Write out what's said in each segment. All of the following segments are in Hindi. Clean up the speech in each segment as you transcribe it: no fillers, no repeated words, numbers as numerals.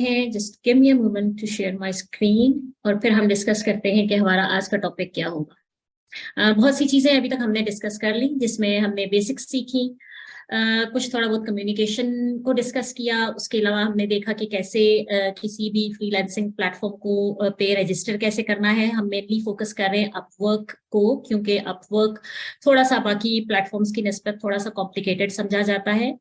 हैं। Just give me a moment to share my screen और फिर हम डिस्कस करते हैं कि हमारा आज का टॉपिक क्या होगा। बहुत सी चीजें अभी तक हमने डिस्कस कर ली, जिसमें हमने बेसिक्स सीखी, कुछ थोड़ा बहुत कम्युनिकेशन को डिस्कस किया। उसके अलावा हमने देखा कि कैसे किसी भी फ्रीलांसिंग प्लेटफॉर्म को पे रजिस्टर कैसे करना है। हम मेनली फोकस कर रहे हैं अपवर्क को, क्योंकि अपवर्क थोड़ा सा बाकी प्लेटफॉर्म्स की निस्बत थोड़ा सा कॉम्प्लिकेटेड समझा जाता है।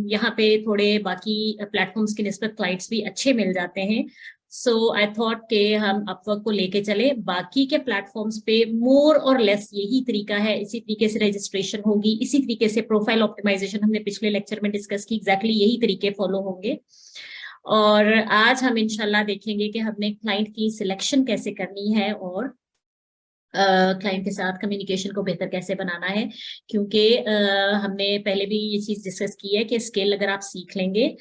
यहाँ पे थोड़े बाकी प्लेटफॉर्म्स की निस्बत क्लाइंट्स भी अच्छे मिल जाते हैं। सो आई थॉट के हम अपवर्क को लेके चले। बाकी के प्लेटफॉर्म्स पे मोर और लेस यही तरीका है, इसी तरीके से रजिस्ट्रेशन होगी, इसी तरीके से प्रोफाइल ऑप्टिमाइजेशन हमने पिछले लेक्चर में डिस्कस की, एग्जैक्टली यही तरीके फॉलो होंगे। और आज हम इंशाल्लाह देखेंगे कि हमने क्लाइंट की सिलेक्शन कैसे करनी है और क्लाइंट के साथ कम्युनिकेशन को बेहतर कैसे बनाना है। क्योंकि हमने पहले भी ये चीज डिस्कस की है कि स्किल अगर आप सीख लेंगे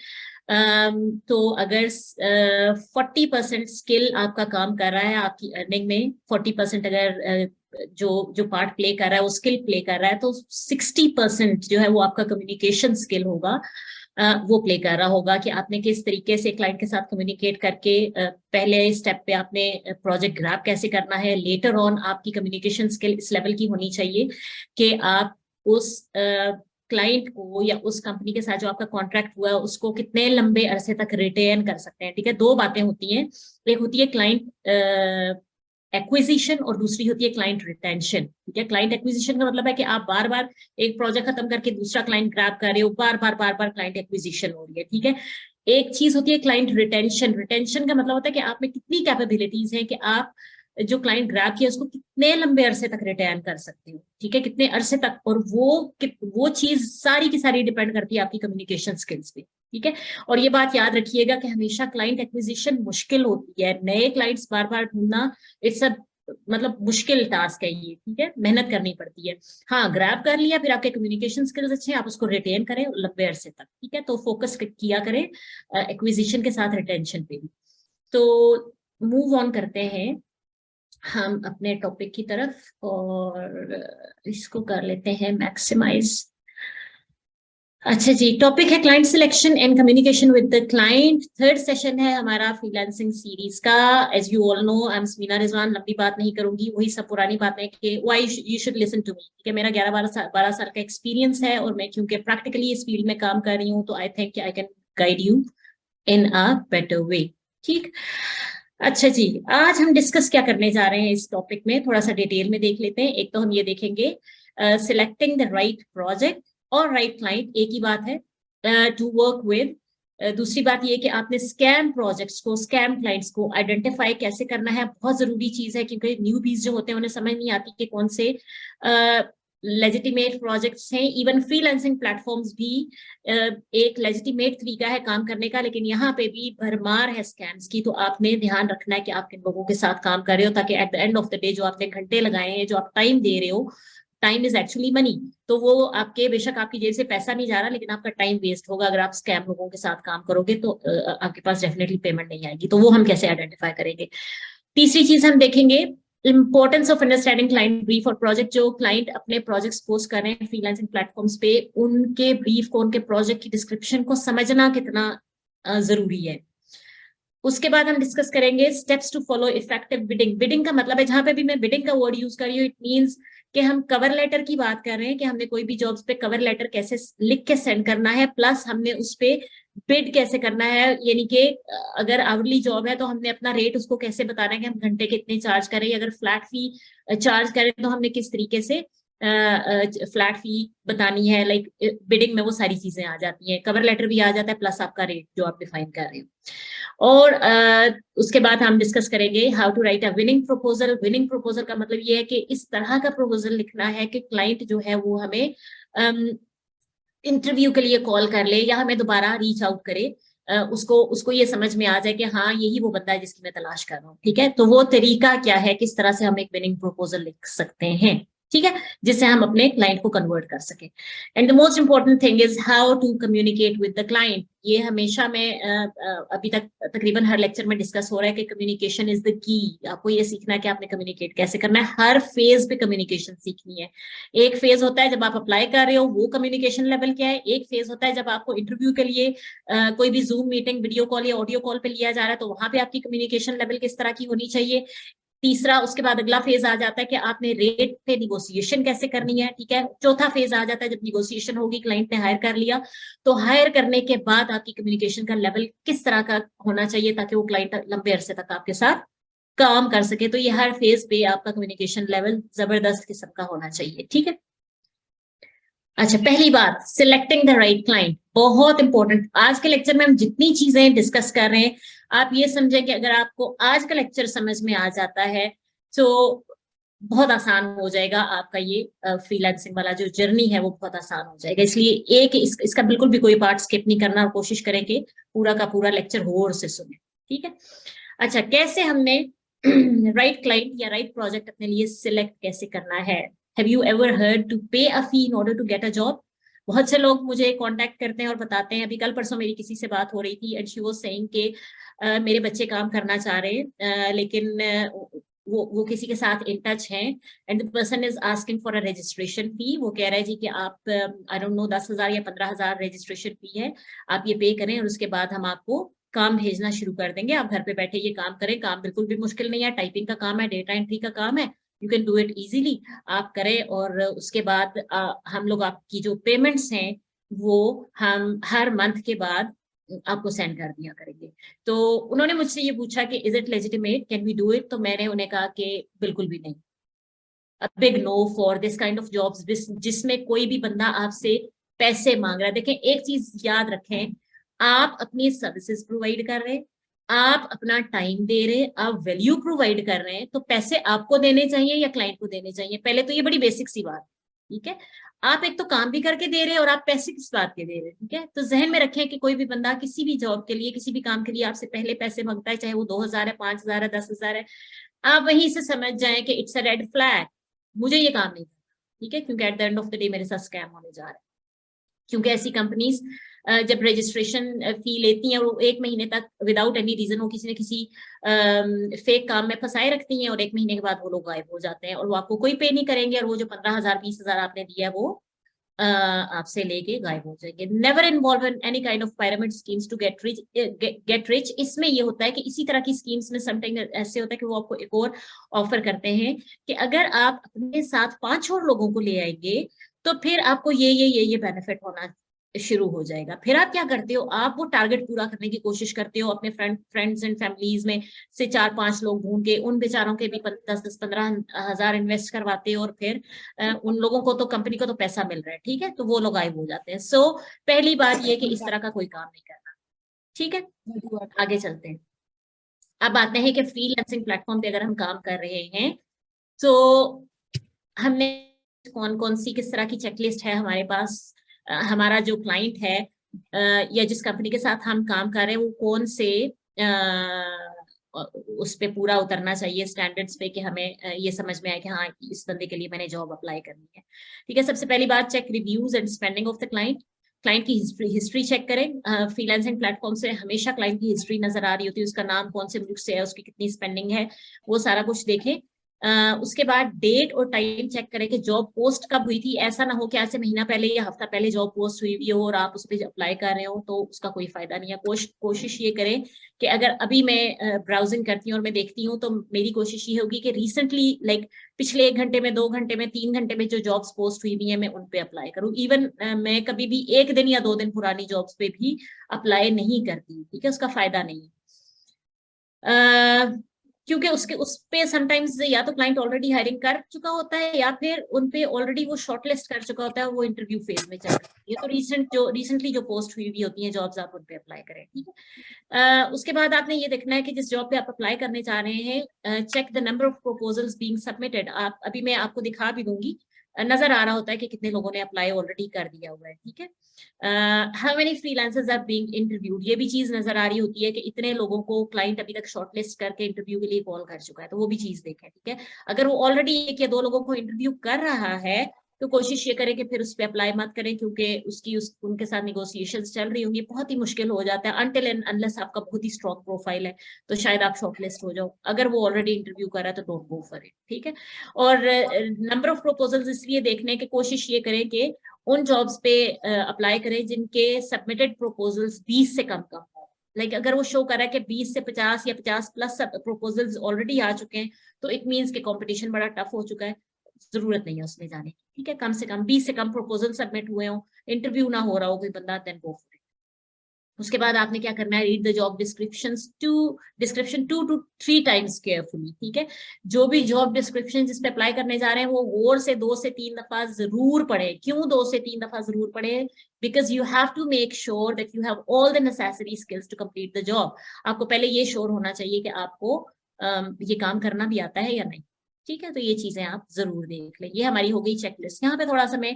तो अगर 40% स्किल आपका काम कर रहा है आपकी अर्निंग में, 40% अगर जो जो पार्ट प्ले कर रहा है वो स्किल प्ले कर रहा है, तो 60% जो है वो आपका कम्युनिकेशन स्किल होगा। वो प्ले कर रहा होगा कि आपने किस तरीके से क्लाइंट के साथ कम्युनिकेट करके पहले स्टेप पे आपने प्रोजेक्ट ग्रैब कैसे करना है। लेटर ऑन आपकी कम्युनिकेशन स्किल इस लेवल की होनी चाहिए कि आप उस क्लाइंट को या उस कंपनी के साथ जो आपका कॉन्ट्रैक्ट हुआ है उसको कितने लंबे अरसे तक रिटेन कर सकते हैं। ठीक है, दो बातें होती हैं, एक होती है क्लाइंट एक्विजिशन और दूसरी होती है क्लाइंट रिटेंशन। ठीक है, क्लाइंट एक्विजिशन का मतलब है कि आप बार बार एक प्रोजेक्ट खत्म करके दूसरा क्लाइंट ग्रैब कर रहे हो, बार बार क्लाइंट एक्विजिशन हो रही है। ठीक है, एक चीज होती है क्लाइंट रिटेंशन। रिटेंशन का मतलब होता है कि आप में कितनी कैपेबिलिटीज है कि आप जो क्लाइंट ग्रैब किया उसको कितने लंबे अरसे तक रिटेन कर सकते हो। ठीक है, कितने अरसे तक, और वो चीज सारी की सारी डिपेंड करती है आपकी कम्युनिकेशन स्किल्स पे। ठीक है, और ये बात याद रखिएगा कि हमेशा क्लाइंट एक्विजिशन मुश्किल होती है, नए क्लाइंट्स बार बार ढूंढना इट्स अ मतलब मुश्किल टास्क है ये। ठीक है, मेहनत करनी पड़ती है। हाँ, ग्रैब कर लिया, फिर आपके कम्युनिकेशन स्किल्स अच्छे हैं, आप उसको रिटेन करें लंबे अरसे तक। ठीक है, तो फोकस किया करें एक्विजिशन के साथ रिटेंशन पे भी। तो मूव ऑन करते हैं हम अपने टॉपिक की तरफ और इसको कर लेते हैं मैक्सिमाइज। अच्छा जी, टॉपिक है client selection and communication with the client. Third session है हमारा फ्रीलांसिंग सीरीज का। As you all know, I am Samina Rizwan. लंबी बात नहीं करूंगी, वही सब पुरानी बातें कि why you should listen to me. ठीक है, मेरा 11-12 साल का एक्सपीरियंस है और मैं क्योंकि प्रैक्टिकली इस फील्ड में काम कर रही हूँ, तो I think I can guide you in a better way. ठीक, अच्छा जी, आज हम डिस्कस क्या करने जा रहे हैं इस टॉपिक में, थोड़ा सा डिटेल में देख लेते हैं। एक तो हम ये देखेंगे सिलेक्टिंग द राइट प्रोजेक्ट और राइट क्लाइंट, एक ही बात है, टू वर्क विद। दूसरी बात ये कि आपने स्कैम प्रोजेक्ट्स को, स्कैम क्लाइंट्स को आइडेंटिफाई कैसे करना है, बहुत जरूरी चीज है। क्योंकि न्यूबीज जो होते हैं उन्हें समझ नहीं आती कि कौन से लेजिटिमेट प्रोजेक्ट्स हैं। इवन फ्रीलांसिंग प्लेटफॉर्म्स भी एक लेजिटिमेट तरीका है काम करने का, लेकिन यहाँ पे भी भरमार है स्कैम्स की। तो आपने ध्यान रखना है कि आप किन लोगों के साथ काम कर रहे हो, ताकि eight the end of the day जो आपने घंटे लगाए हैं, जो आप टाइम दे रहे हो, टाइम इज एक्चुअली मनी, तो वो आपके, बेशक आपकी जेब से पैसा नहीं जा रहा, लेकिन आपका टाइम वेस्ट होगा अगर आप स्कैम लोगों के साथ काम करोगे, तो आपके पास डेफिनेटली पेमेंट नहीं आएगी। तो वो हम कैसे आइडेंटिफाई करेंगे। तीसरी चीज हम देखेंगे importance of understanding client brief और प्रोजेक्ट। जो क्लाइंट अपने प्रोजेक्ट्स पोस्ट कर रहे हैं फ्रीलांसिंग प्लेटफॉर्म्स पे, उनके ब्रीफ को, उनके प्रोजेक्ट की डिस्क्रिप्शन को समझना कितना जरूरी है। उसके बाद हम डिस्कस करेंगे steps to follow effective bidding. Bidding का मतलब है, जहां पे भी मैं बिडिंग का वर्ड यूज कर रही हूँ, इट मींस कि हम कवर लेटर की बात कर रहे हैं कि हमने कोई भी जॉब्स पे कवर लेटर कैसे लिख के सेंड करना है, प्लस हमने उस पे बिड कैसे करना है। यानी कि अगर आवरली जॉब है तो हमने अपना रेट उसको कैसे बताना है कि हम घंटे कितने चार्ज करें। अगर फ्लैट फी चार्ज करें तो हमने किस तरीके से फ्लैट फी बतानी है। लाइक बिडिंग में वो सारी चीजें आ जाती हैं, कवर लेटर भी आ जाता है, प्लस आपका रेट जो आप डिफाइन कर रहे हो। और उसके बाद हम डिस्कस करेंगे how to write a winning proposal. Winning proposal का मतलब ये है कि इस तरह का प्रपोजल लिखना है कि क्लाइंट जो है वो हमें इंटरव्यू के लिए कॉल कर ले या हमें दोबारा रीच आउट करे, उसको उसको ये समझ में आ जाए कि हाँ यही वो बंदा है जिसकी मैं तलाश कर रहा हूँ। ठीक है, तो वो तरीका क्या है, किस तरह से हम एक विनिंग प्रपोजल लिख सकते हैं। ठीक है, जिससे हम अपने क्लाइंट को कन्वर्ट कर सके। And the most important thing is how to communicate with the client. ये हमेशा मैं अभी तक तकरीबन हर लेक्चर में डिस्कस हो रहा है कि कम्युनिकेशन इज द की। आपको ये सीखना है कि आपने कम्युनिकेट कैसे करना है, हर फेज पे कम्युनिकेशन सीखनी है। एक फेज होता है जब आप अप्लाई कर रहे हो, वो कम्युनिकेशन लेवल क्या है। एक फेज होता है जब आपको इंटरव्यू के लिए कोई भी जूम मीटिंग, वीडियो कॉल या ऑडियो कॉल पे लिया जा रहा है, तो वहां पे आपकी कम्युनिकेशन लेवल किस तरह की होनी चाहिए। तीसरा, उसके बाद अगला फेज आ जाता है कि आपने रेट पे निगोशिएशन कैसे करनी है। ठीक है, चौथा फेज आ जाता है जब निगोशिएशन होगी, क्लाइंट ने हायर कर लिया, तो हायर करने के बाद आपकी कम्युनिकेशन का लेवल किस तरह का होना चाहिए ताकि वो क्लाइंट लंबे अरसे तक आपके साथ काम कर सके। तो ये हर फेज पे आपका कम्युनिकेशन लेवल जबरदस्त किस्म का होना चाहिए। ठीक है, अच्छा, पहली बात, सिलेक्टिंग द राइट क्लाइंट, बहुत इंपॉर्टेंट। आज के लेक्चर में हम जितनी चीजें डिस्कस कर रहे हैं, आप ये समझे कि अगर आपको आज का लेक्चर समझ में आ जाता है तो बहुत आसान हो जाएगा आपका ये फ्रीलांसिंग वाला जो जर्नी है वो बहुत आसान हो जाएगा। इसलिए इसका बिल्कुल भी कोई पार्ट स्किप नहीं करना और कोशिश करें कि पूरा का पूरा लेक्चर गौर से सुने। ठीक है, अच्छा, कैसे हमने राइट क्लाइंट या राइट प्रोजेक्ट अपने लिए सिलेक्ट कैसे करना है। Have you ever heard to pay a fee in order to get a job. बहुत से लोग मुझे कांटेक्ट करते हैं और बताते हैं, अभी कल परसों मेरी किसी से बात हो रही थी एंड शी वाज सेइंग कि मेरे बच्चे काम करना चाह रहे हैं, लेकिन वो किसी के साथ इन टच हैं and the person is asking for a registration fee. वो कह रहा है जी कि आप आई डोंट नो 10,000 या 15,000 रजिस्ट्रेशन फी है, आप ये पे करें और उसके बाद हम आपको काम भेजना शुरू कर देंगे, आप घर पे बैठे ये काम करें। काम बिल्कुल भी मुश्किल नहीं है, टाइपिंग का काम है, डेटा एंट्री का काम है, you can do it easily. आप करें और उसके बाद हम लोग आपकी जो पेमेंट्स हैं वो हम हर मंथ के बाद आपको सेंड कर दिया करेंगे। तो उन्होंने मुझसे ये पूछा कि is it legitimate, can we do it. तो मैंने उन्हें कहा कि बिल्कुल भी नहीं, a big no for this kind of jobs जिसमें कोई भी बंदा आपसे पैसे मांग रहा है। देखें, एक चीज याद रखें, आप अपनी सर्विसेज प्रोवाइड कर रहे हैं, आप अपना टाइम दे रहे हैं, आप वैल्यू प्रोवाइड कर रहे हैं, तो पैसे आपको देने चाहिए या क्लाइंट को देने चाहिए। पहले तो ये बड़ी बेसिक सी बात, ठीक है। आप एक तो काम भी करके दे रहे हैं और आप पैसे किस बात के दे रहे हैं। ठीक है, तो जहन में रखें कि कोई भी बंदा किसी भी जॉब के लिए, किसी भी काम के लिए आपसे पहले पैसे मांगता है, चाहे वो 2,000 है, 5,000 है, 10,000 है, आप वहीं से समझ जाएं कि इट्स अ रेड फ्लैग, मुझे ये काम नहीं करना। ठीक है, क्योंकि eight the end of the day मेरे साथ स्कैम होने जा रहा है। क्योंकि ऐसी कंपनीज जब रजिस्ट्रेशन फी लेती हैं, वो 1 महीने तक विदाउट एनी रीजन वो किसी न किसी फेक काम में फंसाए रखती हैं और 1 महीने के बाद वो लोग गायब हो जाते हैं और वो आपको कोई पे नहीं करेंगे और वो जो 15,000 20,000 आपने दिया है वो आपसे लेके गायब हो जाएंगे। Never involve in any kind of pyramid schemes to get rich. इसमें ये होता है कि इसी तरह की स्कीम्स में समटाइम ऐसे होता है कि वो आपको एक और ऑफर करते हैं कि अगर आप अपने साथ 5 और लोगों को ले आएंगे तो फिर आपको ये बेनिफिट होना शुरू हो जाएगा। फिर आप क्या करते हो, आप वो टारगेट पूरा करने की कोशिश करते हो, अपने फ्रेंड्स एंड फैमिलीज में से 4-5 लोग ढूंढ के उन बेचारों के भी 10-15 हज़ार इन्वेस्ट करवाते हो और फिर उन लोगों को तो, कंपनी को तो पैसा मिल रहा है। ठीक है, तो वो लोग गायब हो जाते हैं। सो पहली बात ये कि इस तरह का कोई काम नहीं करना। ठीक है, आगे चलते हैं। अब आते हैं कि फ्रीलांसिंग प्लेटफॉर्म पे अगर हम काम कर रहे हैं तो हमने कौन कौन सी, किस तरह की चेकलिस्ट है हमारे पास। हमारा जो क्लाइंट है या जिस कंपनी के साथ हम काम कर रहे हैं वो कौन से उस पे पूरा उतरना चाहिए स्टैंडर्ड्स पे कि हमें ये समझ में आए कि हाँ इस बंदे के लिए मैंने जॉब अप्लाई करनी है। ठीक है, सबसे पहली बात, check reviews and spending of the client. Client की हिस्ट्री चेक करें। फ्रीलांसिंग प्लेटफॉर्म से हमेशा क्लाइंट की हिस्ट्री नजर आ रही होती है, उसका नाम कौन से मुल्क से है, उसकी कितनी स्पेंडिंग है, वो सारा कुछ देखें। उसके बाद डेट और टाइम चेक करें कि जॉब पोस्ट कब हुई थी। ऐसा ना हो कि आज से महीना पहले या हफ्ता पहले जॉब पोस्ट हुई हुई हो और आप उस पर अप्लाई कर रहे हो, तो उसका कोई फायदा नहीं है। कोशिश ये करें कि अगर अभी मैं ब्राउजिंग करती हूँ और मैं देखती हूँ तो मेरी कोशिश ये होगी कि रिसेंटली लाइक पिछले 1 घंटे में, 2 घंटे में, 3 घंटे में जो जॉब्स पोस्ट हुई हुई है मैं उन पे अप्लाई करूँ। इवन मैं कभी भी 1 दिन या 2 दिन पुरानी जॉब्स पे भी अप्लाई नहीं करती। ठीक है, उसका फायदा नहीं है। क्योंकि उसके उस पे समटाइम्स या तो क्लाइंट ऑलरेडी हायरिंग कर चुका होता है या फिर उन पे ऑलरेडी वो शॉर्टलिस्ट कर चुका होता है, वो इंटरव्यू फेज में चल रही है। तो रिसेंटली जो पोस्ट हुई हुई होती है जॉब्स, आप उन पे अप्लाई करें। ठीक है, उसके बाद आपने ये देखना है कि जिस जॉब पे आप अप्लाई करने जा रहे हैं, check the number of proposals being submitted. आप अभी मैं आपको दिखा भी दूंगी नजर आ रहा होता है कि कितने लोगों ने अप्लाई ऑलरेडी कर दिया हुआ है, ठीक है। How many freelancers are being interviewed, ये भी चीज नजर आ रही होती है कि इतने लोगों को क्लाइंट अभी तक शॉर्टलिस्ट करके इंटरव्यू के लिए कॉल कर चुका है, तो वो भी चीज देखें, ठीक है। अगर वो ऑलरेडी एक या दो लोगों को इंटरव्यू कर रहा है तो कोशिश ये करें कि फिर उस पर अप्लाई मत करें, क्योंकि उनके साथ निगोशिएशंस चल रही होंगी, बहुत ही मुश्किल हो जाता है अनटिल एंड अनलेस आपका बहुत ही स्ट्रॉन्ग प्रोफाइल है तो शायद आप शॉर्टलिस्ट हो जाओ। अगर वो ऑलरेडी इंटरव्यू कर रहा है तो डोंट गो फॉर इट, ठीक है। और नंबर ऑफ प्रपोजल्स इसलिए देखने की कोशिश ये करें कि उन जॉब्स पे अप्लाई करें जिनके सबमिटेड प्रपोजल्स 20 से कम कम हो। लाइक अगर वो शो कर रहा है कि 20 से 50 या 50 प्लस प्रपोजल्स ऑलरेडी आ चुके हैं तो इट मीन्स कि कंपटीशन बड़ा टफ हो चुका है, जरूरत नहीं है उसमें जाने की, ठीक है। कम से कम 20 से कम प्रपोजल सबमिट हुए हो, इंटरव्यू ना हो रहा हो कोई बंदा, देन गो फॉर इट। उसके बाद आपने क्या करना है, read the job description 2 to 3 times carefully, ठीक है। जो भी जॉब डिस्क्रिप्शन जिस पे अप्लाई करने जा रहे हैं वो गौर से 2 से 3 दफा जरूर पढ़े। क्यों 2 से 3 दफा जरूर पढ़े? Because you have to make sure that you have all the necessary skills to complete the job. आपको पहले ये श्योर होना चाहिए कि आपको ये काम करना भी आता है या नहीं, ठीक है। तो ये चीजें आप जरूर देख लें। ये हमारी हो गई चेकलिस्ट। यहाँ पे थोड़ा सा मैं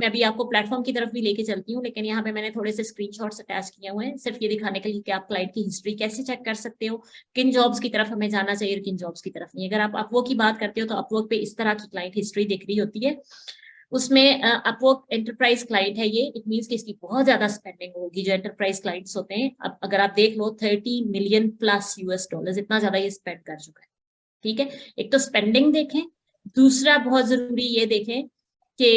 अभी आपको प्लेटफॉर्म की तरफ भी लेके चलती हूँ, लेकिन यहाँ पे मैंने थोड़े से स्क्रीनशॉट्स अटैच किए हुए हैं सिर्फ ये दिखाने के लिए कि आप क्लाइंट की हिस्ट्री कैसे चेक कर सकते हो, किन जॉब्स की तरफ हमें जाना चाहिए और किन जॉब्स की तरफ नहीं। अगर आप अपवर्क की बात करते हो तो अपवर्क पे इस तरह की क्लाइंट हिस्ट्री दिख रही होती है। उसमें अपवर्क एंटरप्राइज क्लाइंट है ये, इट मीन्स कि इसकी बहुत ज्यादा स्पेंडिंग होगी। जो एंटरप्राइज क्लाइंट्स होते हैं, अब अगर आप देख लो 30 मिलियन प्लस US डॉलर, इतना ज्यादा ये स्पेंड कर चुका है, ठीक है। एक तो स्पेंडिंग देखें, दूसरा बहुत जरूरी ये देखें कि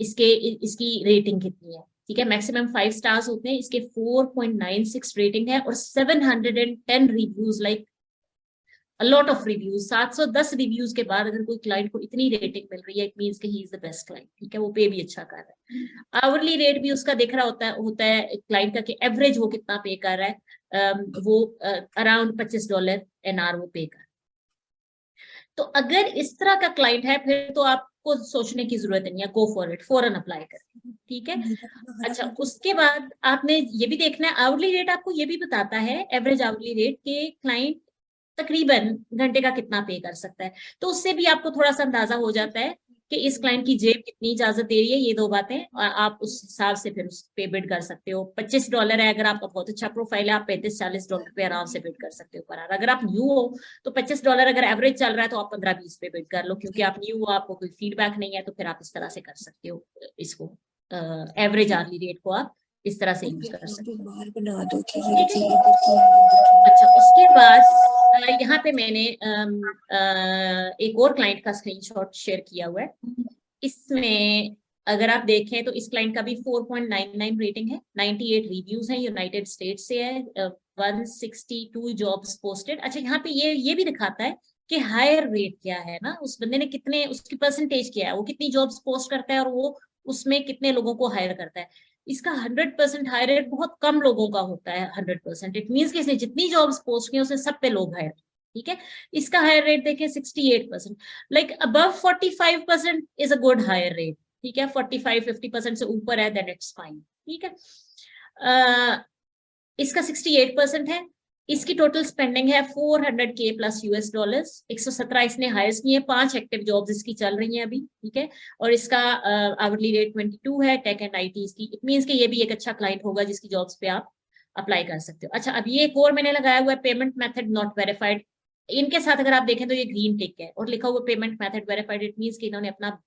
इसकी रेटिंग कितनी है, ठीक है। मैक्सिमम 5 स्टार्स होते हैं, इसके 4.96 रेटिंग है और 710 reviews, like a lot of reviews. 710 reviews के बाद अगर कोई क्लाइंट को इतनी रेटिंग मिल रही है, इट मींस कि he is the best client, ठीक है। वो पे भी अच्छा कर रहा है। आवरली रेट भी उसका दिख रहा होता है क्लाइंट का कि एवरेज वो कितना पे कर रहा है। वो अराउंड $25 एन आवर वो पे कर रहा है। तो अगर इस तरह का क्लाइंट है फिर तो आपको सोचने की जरूरत नहीं है, गो फॉर इट, फौरन अप्लाई करें, ठीक है। अच्छा, उसके बाद आपने ये भी देखना है, आवरली रेट आपको ये भी बताता है, एवरेज आवरली रेट के क्लाइंट तकरीबन घंटे का कितना पे कर सकता है। तो उससे भी आपको थोड़ा सा अंदाजा हो जाता है कि इस क्लाइंट की जेब कितनी इजाजत दे रही है। ये 2 बातें, और आप उस हिसाब से फिर उस पे बिड कर सकते हो। $25 है, अगर आपका बहुत अच्छा प्रोफाइल है आप $35-40 पे आराम से बिड कर सकते हो पर आवर। अगर आप न्यू हो तो $25 अगर एवरेज चल रहा है तो आप 15-20 पे बिड कर लो, क्योंकि आप न्यू हो, आपको कोई फीडबैक नहीं है, तो फिर आप इस तरह से कर सकते हो इसको। एवरेज आर्ली रेट को आप इस तरह से यूज कर सकते हो, बाहर बना दो कि ये अच्छा, उसके बाद यहाँ पे मैंने एक और क्लाइंट का स्क्रीनशॉट शेयर किया हुआ है। इसमें अगर आप देखें तो इस क्लाइंट का भी 4.99 रेटिंग है, 98 रिव्यूज हैं, यूनाइटेड स्टेट्स से है, 162 जॉब्स पोस्टेड। अच्छा, यहाँ पे ये भी दिखाता है कि हायर रेट क्या है ना, उस बंदे ने कितने, उसकी परसेंटेज क्या है, वो कितनी जॉब्स पोस्ट करता है और वो उसमें कितने लोगों को हायर करता है। इसका 100% हायर रेट बहुत कम लोगों का होता है। 100% इट मीन्स कि इसने जितनी जॉब्स पोस्ट की उसने सब पे लोग हायर, ठीक है। इसका हायर रेट देखें 68%, like above 45% is a good hire rate, ठीक है। 45-50% से ऊपर है देन इट्स फाइन, ठीक है। इसका 68% है। इसकी टोटल स्पेंडिंग है 400K प्लस US डॉलर्स। 117 इसने हायर्स किए हैं, 5 एक्टिव जॉब्स इसकी चल रही हैं अभी, ठीक है। और इसका आवरली रेट 22 है। टेक एंड IT इसकी, इट मीन्स कि ये भी एक अच्छा क्लाइंट होगा जिसकी जॉब्स पे आप अप्लाई कर सकते हो। अच्छा, अब ये एक और मैंने लगाया हुआ है, पेमेंट मेथड नॉट वेरीफाइड। इनके साथ अगर आप देखें तो ये ग्रीन टिक है और लिखा हुआ payment method verified. It means कि इन्होंने अपना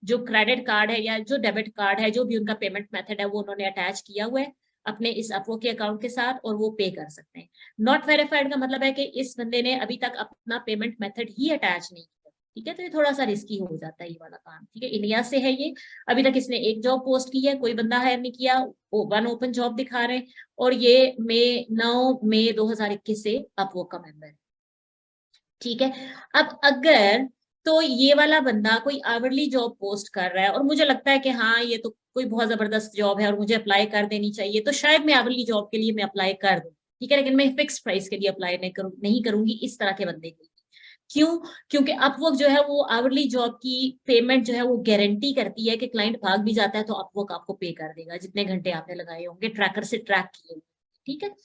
जो क्रेडिट कार्ड है या जो डेबिट कार्ड है, जो भी उनका पेमेंट मेथड है, वो उन्होंने अटैच किया हुआ है अपने इस अपवर्क के अकाउंट के साथ और वो पे कर सकते हैं। नॉट वेरीफाइड का मतलब है कि इस बंदे ने अभी तक अपना पेमेंट मेथड ही अटैच नहीं किया, ठीक है। तो ये थोड़ा सा रिस्की हो जाता है ये वाला काम, ठीक है। इंडिया से है ये, अभी तक इसने एक जॉब पोस्ट की है, कोई बंदा हायर नहीं किया, 1 ओपन जॉब दिखा रहे हैं, और ये 9 मई 2021 से अपवर्क का मेंबर है, ठीक है। अब अगर तो ये वाला बंदा कोई आवरली जॉब पोस्ट कर रहा है और मुझे लगता है कि हाँ ये तो कोई बहुत जबरदस्त जॉब है और मुझे अप्लाई कर देनी चाहिए, तो शायद मैं आवरली जॉब के लिए मैं अप्लाई कर दूं, ठीक है। लेकिन मैं फिक्स प्राइस के लिए अप्लाई नहीं करूंगी इस तरह के बंदे के लिए। क्यों? क्योंकि अपवर्क जो है वो आवरली जॉब की पेमेंट जो है वो गारंटी करती है कि क्लाइंट भाग भी जाता है तो अपवर्क आपको पे कर देगा जितने घंटे आपने लगाए होंगे, ट्रैकर से ट्रैक किए, ठीक है।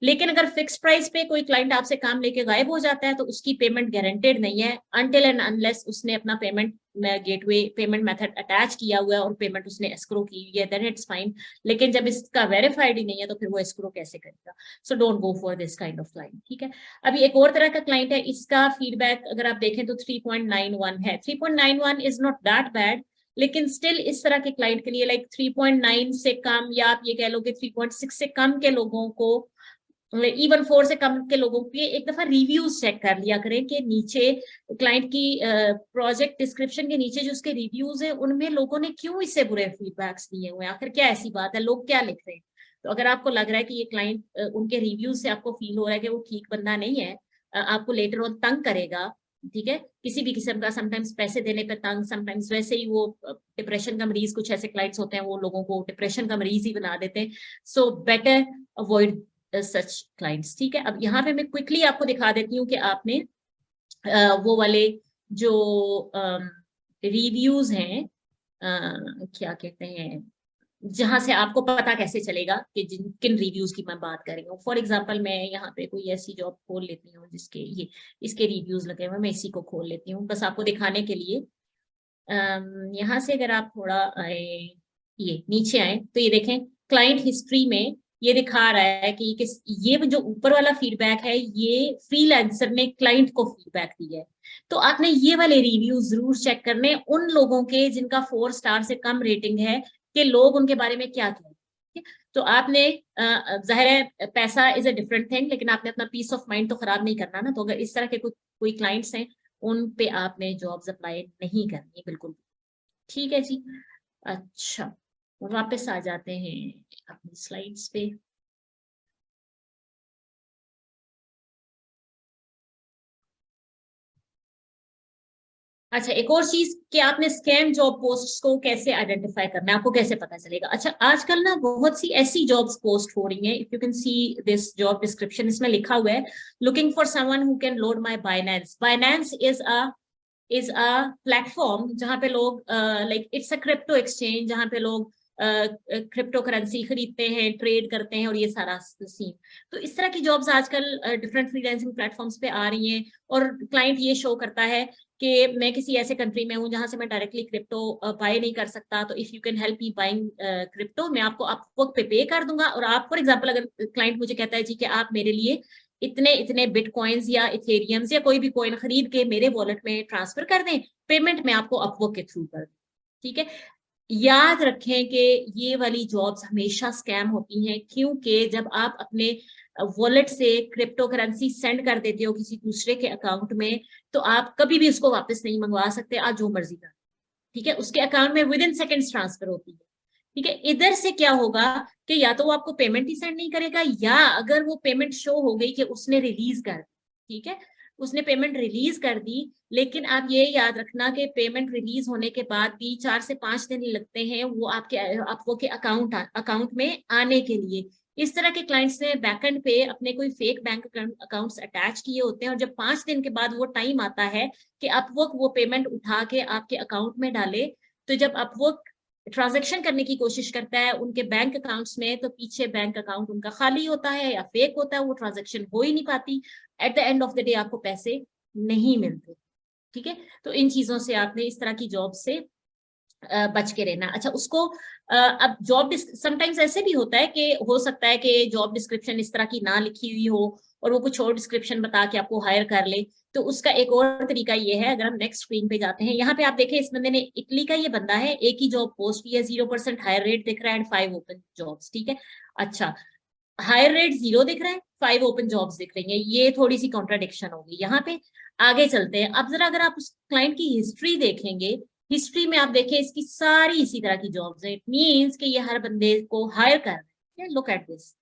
लेकिन अगर फिक्स प्राइस पे कोई क्लाइंट आपसे काम लेके गायब हो जाता है तो उसकी पेमेंट गारंटेड नहीं है अनटिल एंड अनलेस उसने अपना payment gateway payment method attach किया हुआ है और पेमेंट उसने एस्क्रो की हुई है, देन इट्स फाइन। लेकिन जब इसका वेरीफाइड ही नहीं है तो फिर वो एस्क्रो कैसे करेगा? So don't go for this kind of client, ठीक है। अभी एक और तरह का क्लाइंट है, इसका फीडबैक अगर आप देखें तो 3.91 है। 3.91 इज नॉट दैट बैड, लेकिन स्टिल इस तरह के क्लाइंट के लिए लाइक 3.9 से कम, या आप ये कह लो कि 3.6 से कम के लोगों को, इवन 4 से कम के लोगों के एक दफा रिव्यूज चेक कर लिया करें कि नीचे क्लाइंट की प्रोजेक्ट डिस्क्रिप्शन के नीचे जो उसके रिव्यूज है उनमें लोगों ने क्यों इससे बुरे फीडबैक्स दिए हुए हैं, आखिर क्या ऐसी बात है, लोग क्या लिख रहे हैं। तो अगर आपको लग रहा है कि ये क्लाइंट उनके रिव्यूज से आपको फील हो रहा है कि वो ठीक बंदा नहीं है, आपको लेटर ऑन तंग करेगा, ठीक है, किसी भी किस्म का, समटाइम्स पैसे देने पे तंग, समटाइम्स वैसे ही वो डिप्रेशन का मरीज, कुछ ऐसे क्लाइंट्स होते हैं वो लोगों को डिप्रेशन का मरीज ही बना देते हैं। So better avoid such clients, ठीक है। अब यहाँ पे मैं क्विकली आपको दिखा देती हूँ कि आपने वो वाले जो रिव्यूज हैं, क्या कहते हैं, जहां से आपको पता कैसे चलेगा कि जिन किन रिव्यूज की मैं बात कर रही हूँ। फॉर एग्जांपल मैं यहाँ पे कोई ऐसी जॉब खोल लेती हूँ जिसके ये इसके रिव्यूज लगे हुए, मैं इसी को खोल लेती हूँ बस आपको दिखाने के लिए। यहाँ से अगर आप थोड़ा आए, ये नीचे आए तो ये देखें क्लाइंट हिस्ट्री में ये दिखा रहा है कि किस, ये जो ऊपर वाला फीडबैक है ये फ्रीलांसर ने क्लाइंट को फीडबैक दिया है। तो आपने ये वाले रिव्यू जरूर चेक करने उन लोगों के जिनका 4 स्टार से कम रेटिंग है, कि लोग उनके बारे में क्या कहते हैं। तो आपने जाहिर है पैसा इज अ डिफरेंट थिंग, लेकिन आपने अपना पीस ऑफ माइंड तो खराब नहीं करना ना। तो अगर इस तरह के कोई क्लाइंट्स हैं उन पे आपने जॉब्स अप्लाई नहीं करनी बिल्कुल, ठीक है जी। अच्छा, वापस आ जाते हैं अपनी स्लाइड्स पे। अच्छा, एक और चीज कि आपने स्कैम जॉब पोस्ट्स को कैसे आइडेंटिफाई करना है, आपको कैसे पता चलेगा। अच्छा, आजकल ना बहुत सी ऐसी जॉब्स पोस्ट हो रही हैं, if you can see this job description, इसमें लिखा हुआ है looking for someone who can load my Binance. Binance is a platform जहां पे लोग like it's a crypto exchange, जहां पे लोग क्रिप्टो करेंसी खरीदते हैं, ट्रेड करते हैं और ये सारा सीन। तो इस तरह की जॉब्स आजकल डिफरेंट फ्रीलांसिंग प्लेटफॉर्म्स पे आ रही हैं, और क्लाइंट ये शो करता है कि मैं किसी ऐसे कंट्री में हूँ जहां से मैं डायरेक्टली क्रिप्टो बाय नहीं कर सकता, तो if you can help me buying crypto, मैं आपको अपवर्क पे कर दूंगा। और आप फॉर एग्जांपल अगर क्लाइंट मुझे कहता है जी कि आप मेरे लिए इतने इतने बिटकॉइंस या इथेरियम्स या कोई भी कॉइन खरीद के मेरे वॉलेट में ट्रांसफर कर दें, पेमेंट मैं आपको अपवर्क के थ्रू कर दूं, ठीक है। याद रखें कि ये वाली जॉब्स हमेशा स्कैम होती हैं, क्योंकि जब आप अपने वॉलेट से क्रिप्टो करेंसी सेंड कर देते हो किसी दूसरे के अकाउंट में, तो आप कभी भी उसको वापस नहीं मंगवा सकते, आप जो मर्जी कर, ठीक है। उसके अकाउंट में विद इन सेकेंड्स ट्रांसफर होती है, ठीक है। इधर से क्या होगा कि या तो वो आपको पेमेंट ही सेंड नहीं करेगा, या अगर वो पेमेंट शो हो गई कि उसने रिलीज कर दी, ठीक है, उसने पेमेंट रिलीज कर दी, लेकिन आप ये याद रखना कि पेमेंट रिलीज होने के बाद भी 4 से 5 दिन लगते हैं वो आपको के अकाउंट में आने के लिए। इस तरह के क्लाइंट्स ने बैकएंड पे अपने कोई फेक बैंक अकाउंट्स अटैच किए होते हैं, और जब 5 दिन के बाद वो टाइम आता है कि अपवर्क वो पेमेंट उठा के आपके अकाउंट में डाले, तो जब अपवर्क ट्रांजेक्शन करने की कोशिश करता है उनके बैंक अकाउंट्स में, तो पीछे बैंक अकाउंट उनका खाली होता है या फेक होता है, वो ट्रांजेक्शन हो ही नहीं पाती, eight the end of the day आपको पैसे नहीं मिलते, ठीक है। तो इन चीजों से आपने इस तरह की जॉब से बच के रहना। अच्छा, उसको अब जॉब समटाइम्स ऐसे भी होता है कि हो सकता है कि जॉब डिस्क्रिप्शन इस तरह की ना लिखी हुई हो और वो कुछ और डिस्क्रिप्शन बता के आपको हायर कर ले। तो उसका एक और तरीका ये है, अगर हम नेक्स्ट स्क्रीन पे जाते हैं, यहाँ पे आप देखें इस बंदे ने, इटली का ये बंदा है, एक ही जॉब पोस्ट की है, 0% हायर रेट दिख रहा है एंड 5 ओपन जॉब्स, ठीक है। अच्छा, हायर रेट 0 दिख रहा है, 5 ओपन जॉब्स दिख रही है, ये थोड़ी सी कॉन्ट्राडिक्शन होगी यहाँ पे। आगे चलते हैं, अब जरा अगर आप उस क्लाइंट की हिस्ट्री देखेंगे, हिस्ट्री में आप देखें इसकी सारी इसी तरह की जॉब्स है, इट मींस कि ये हर बंदे को हायर कर रहे हैं। लुक एट दिस,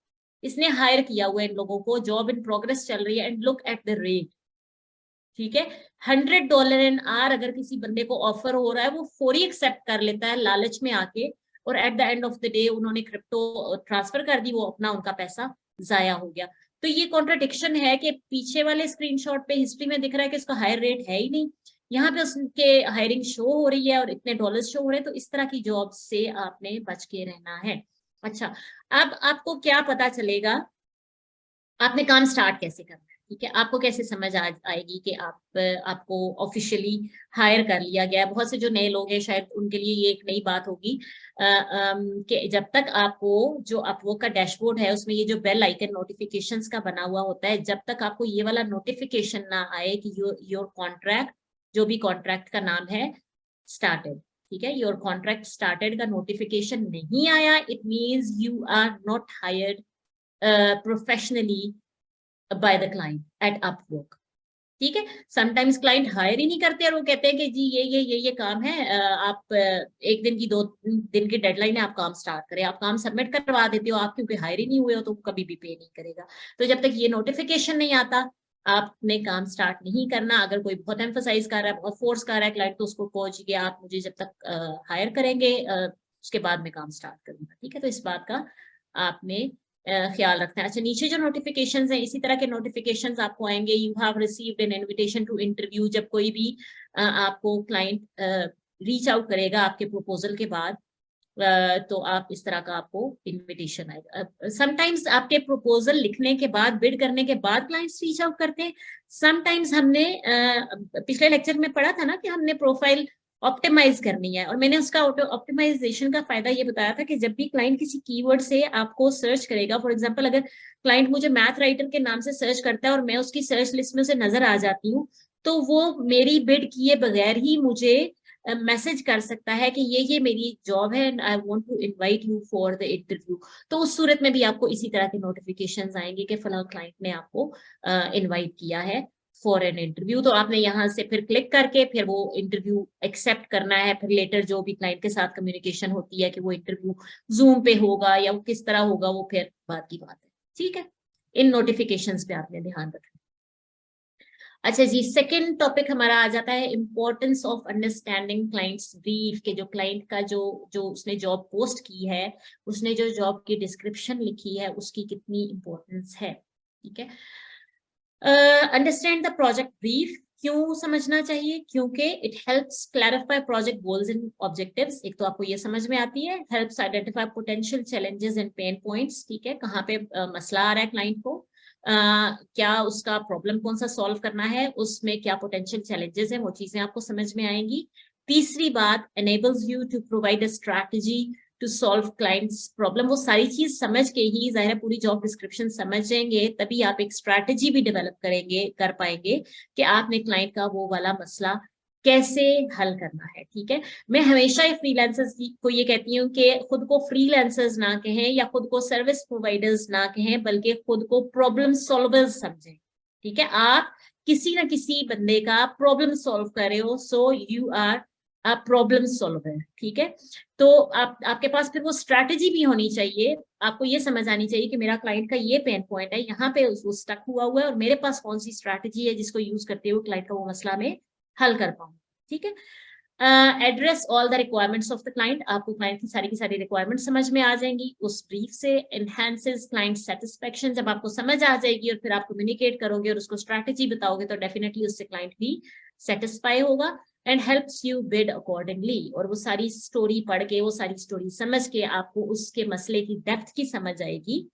इसने हायर किया हुआ है इन लोगों को, जॉब इन प्रोग्रेस चल रही है, and look at the rate, ठीक है। $100 एन आवर अगर किसी बंदे को ऑफर हो रहा है, वो फौरी एक्सेप्ट कर लेता है लालच में आके, और at the end of the day उन्होंने क्रिप्टो ट्रांसफर कर दी, वो अपना उनका पैसा जाया हो गया। तो ये कॉन्ट्रडिक्शन है कि पीछे वाले स्क्रीनशॉट पे हिस्ट्री में दिख रहा है कि इसका हायर रेट है ही नहीं, यहाँ पे उसके हायरिंग शो हो रही है और इतने डॉलर्स शो हो रहे हैं। तो इस तरह की जॉब से आपने बच के रहना है। अच्छा, अब आपको क्या पता चलेगा, आपने काम स्टार्ट कैसे करना है। ठीक है, आपको कैसे समझ आएगी कि आपको ऑफिशियली हायर कर लिया गया है। बहुत से जो नए लोग हैं शायद उनके लिए ये एक नई बात होगी कि जब तक आपको जो अपवर्क का डैशबोर्ड है उसमें ये जो बेल आइकन नोटिफिकेशंस का बना हुआ होता है, जब तक आपको ये वाला नोटिफिकेशन ना आए कि योर कॉन्ट्रैक्ट, जो भी कॉन्ट्रैक्ट का नाम है, स्टार्टेड, ठीक है, योर कॉन्ट्रैक्ट स्टार्टेड का नोटिफिकेशन नहीं आया, it means you are not hired professionally by the client at Upwork. ठीक है, समटाइम्स क्लाइंट हायर ही नहीं करते और वो कहते हैं कि जी ये काम है, आप एक दिन की 2 दिन की डेडलाइन है, आप काम स्टार्ट करें। आप काम सबमिट करवा देते हो, आप क्योंकि हायर ही नहीं हुए हो तो कभी भी पे नहीं करेगा। तो जब तक ये नोटिफिकेशन नहीं आता आपने काम स्टार्ट नहीं करना। अगर कोई बहुत एम्फोसाइज कर रहा है, बहुत फोर्स कर रहा है क्लाइंट, तो उसको पहुंच गया आप मुझे जब तक हायर करेंगे उसके बाद में काम स्टार्ट करूंगा। ठीक है, तो इस बात का आपने ख्याल रखना है। अच्छा, नीचे जो नोटिफिकेशंस हैं इसी तरह के नोटिफिकेशंस आपको आएंगे। You have received an invitation to interview, जब कोई भी आपको क्लाइंट रीच आउट करेगा आपके प्रपोजल के बाद, तो आप इस तरह का आपको इनविटेशन आएगा। समटाइम्स आपके प्रपोजल लिखने के बाद, बिड करने के बाद क्लाइंट्स रीच आउट करते हैं। समटाइम्स हमने पिछले लेक्चर में पढ़ा था ना कि हमने प्रोफाइल ऑप्टिमाइज करनी है, और मैंने उसका ऑप्टिमाइजेशन का फायदा ये बताया था कि जब भी क्लाइंट किसी कीवर्ड से आपको सर्च करेगा, फॉर एग्जांपल अगर क्लाइंट मुझे मैथ राइटर के नाम से सर्च करता है और मैं उसकी सर्च लिस्ट में से नजर आ जाती हूँ, तो वो मेरी बिड किए बगैर ही मुझे मैसेज कर सकता है कि ये मेरी जॉब है and I want to invite you for the interview. तो उस सूरत में भी आपको इसी तरह के नोटिफिकेशंस आएंगे कि फला क्लाइंट ने आपको इनवाइट किया है फॉर एन इंटरव्यू। तो आपने यहाँ से फिर क्लिक करके फिर वो इंटरव्यू एक्सेप्ट करना है। फिर लेटर जो भी क्लाइंट के साथ कम्युनिकेशन होती है कि वो इंटरव्यू जूम पे होगा या वो किस तरह होगा, वो फिर बात की बात है। ठीक है, इन नोटिफिकेशंस पे आपने ध्यान रखना। अच्छा जी, सेकंड टॉपिक हमारा आ जाता है importance of understanding clients brief, के जो क्लाइंट का जो उसने जॉब पोस्ट की है, उसने जो जॉब की डिस्क्रिप्शन लिखी है, उसकी कितनी इंपॉर्टेंस है। ठीक है, अंडरस्टैंड द प्रोजेक्ट ब्रीफ क्यों समझना चाहिए? क्योंकि it helps clarify project goals and objectives. एक तो आपको ये समझ में आती है, helps identify potential challenges and pen points. ठीक है, कहाँ पे मसला आ रहा है क्लाइंट को, क्या उसका प्रॉब्लम कौन सा सॉल्व करना है, उसमें क्या पोटेंशियल चैलेंजेस हैं, वो चीजें आपको समझ में आएंगी। तीसरी बात, enables you to provide a strategy to solve clients problem. वो सारी चीज समझ के ही, जाहिर है पूरी जॉब डिस्क्रिप्शन समझेंगे तभी आप एक स्ट्रैटेजी भी डेवलप कर पाएंगे कि आपने क्लाइंट का वो वाला मसला कैसे हल करना है। ठीक है, मैं हमेशा ही फ्रीलांसर्स को ये कहती हूँ कि खुद को फ्रीलांसर्स ना कहें या खुद को सर्विस प्रोवाइडर्स ना कहें, बल्कि खुद को प्रॉब्लम सॉल्वर्स समझें। ठीक है, आप किसी ना किसी बंदे का प्रॉब्लम सॉल्व कर रहे हो, so you are a problem solver. ठीक है, तो आपके पास फिर वो स्ट्रैटेजी भी होनी चाहिए। आपको ये समझ आनी चाहिए कि मेरा क्लाइंट का ये पेन पॉइंट है, यहाँ पे वो स्टक हुआ है और मेरे पास कौन सी स्ट्रैटेजी है जिसको यूज करते हुए क्लाइंट का वो मसला में हल कर पाऊँ। ठीक है, address all the requirements of the client, आपको क्लाइंट की सारी रिक्वायरमेंट समझ में आ जाएंगी उस ब्रीफ से। एनहांसेस क्लाइंट सेटिस्फेक्शन, जब आपको समझ आ जाएगी और फिर आप कम्युनिकेट करोगे और उसको स्ट्रैटेजी बताओगे तो डेफिनेटली उससे क्लाइंट भी सेटिस्फाई होगा। And helps you bid accordingly, और वो सारी स्टोरी पढ़ के, वो सारी स्टोरी समझ के आपको उसके मसले की डेप्थ की समझ आएगी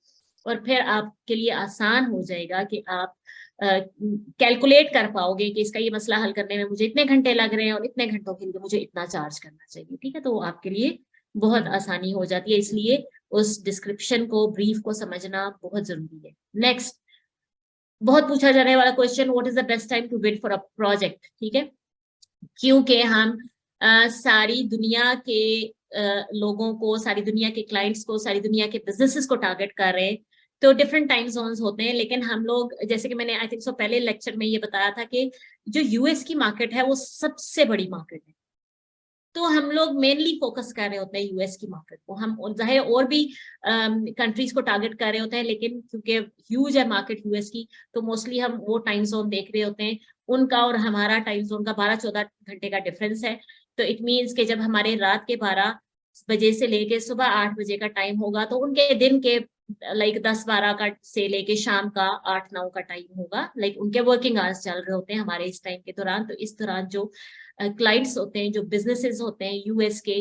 और फिर आपके लिए आसान हो जाएगा कि आप कैलकुलेट कर पाओगे कि इसका ये मसला हल करने में मुझे इतने घंटे लग रहे हैं और इतने घंटों के लिए मुझे इतना चार्ज करना चाहिए। ठीक है, तो आपके लिए बहुत आसानी हो जाती है, इसलिए उस डिस्क्रिप्शन को, ब्रीफ को समझना बहुत जरूरी है। नेक्स्ट, बहुत पूछा जाने वाला question, what is the best time to bid for a project. ठीक है, क्योंकि हम सारी दुनिया के लोगों को, सारी दुनिया के क्लाइंट्स को, सारी दुनिया के बिजनेसेस को टारगेट कर रहे हैं, तो डिफरेंट टाइम जोन्स होते हैं। लेकिन हम लोग, जैसे कि मैंने आई थिंक सो पहले लेक्चर में ये बताया था कि जो यूएस की मार्केट है वो सबसे बड़ी मार्केट है, तो हम लोग मेनली फोकस कर रहे होते हैं यूएस की मार्केट को। हम जाहिर और भी कंट्रीज को टारगेट कर रहे होते हैं, लेकिन क्योंकि ह्यूज है मार्केट यूएस की, तो मोस्टली हम वो टाइम जोन देख रहे होते हैं। उनका और हमारा टाइम जोन का 12-14 घंटे का डिफरेंस है। तो इट मीन्स कि जब हमारे रात के 12 बजे से लेके सुबह 8 बजे का टाइम होगा, तो उनके दिन के लाइक 10-12 का से लेके शाम का 8-9 का टाइम होगा। लाइक उनके वर्किंग आवर्स चल रहे होते हैं हमारे इस टाइम के दौरान। तो इस दौरान जो क्लाइंट्स होते हैं, जो बिजनेसेस होते हैं यूएस के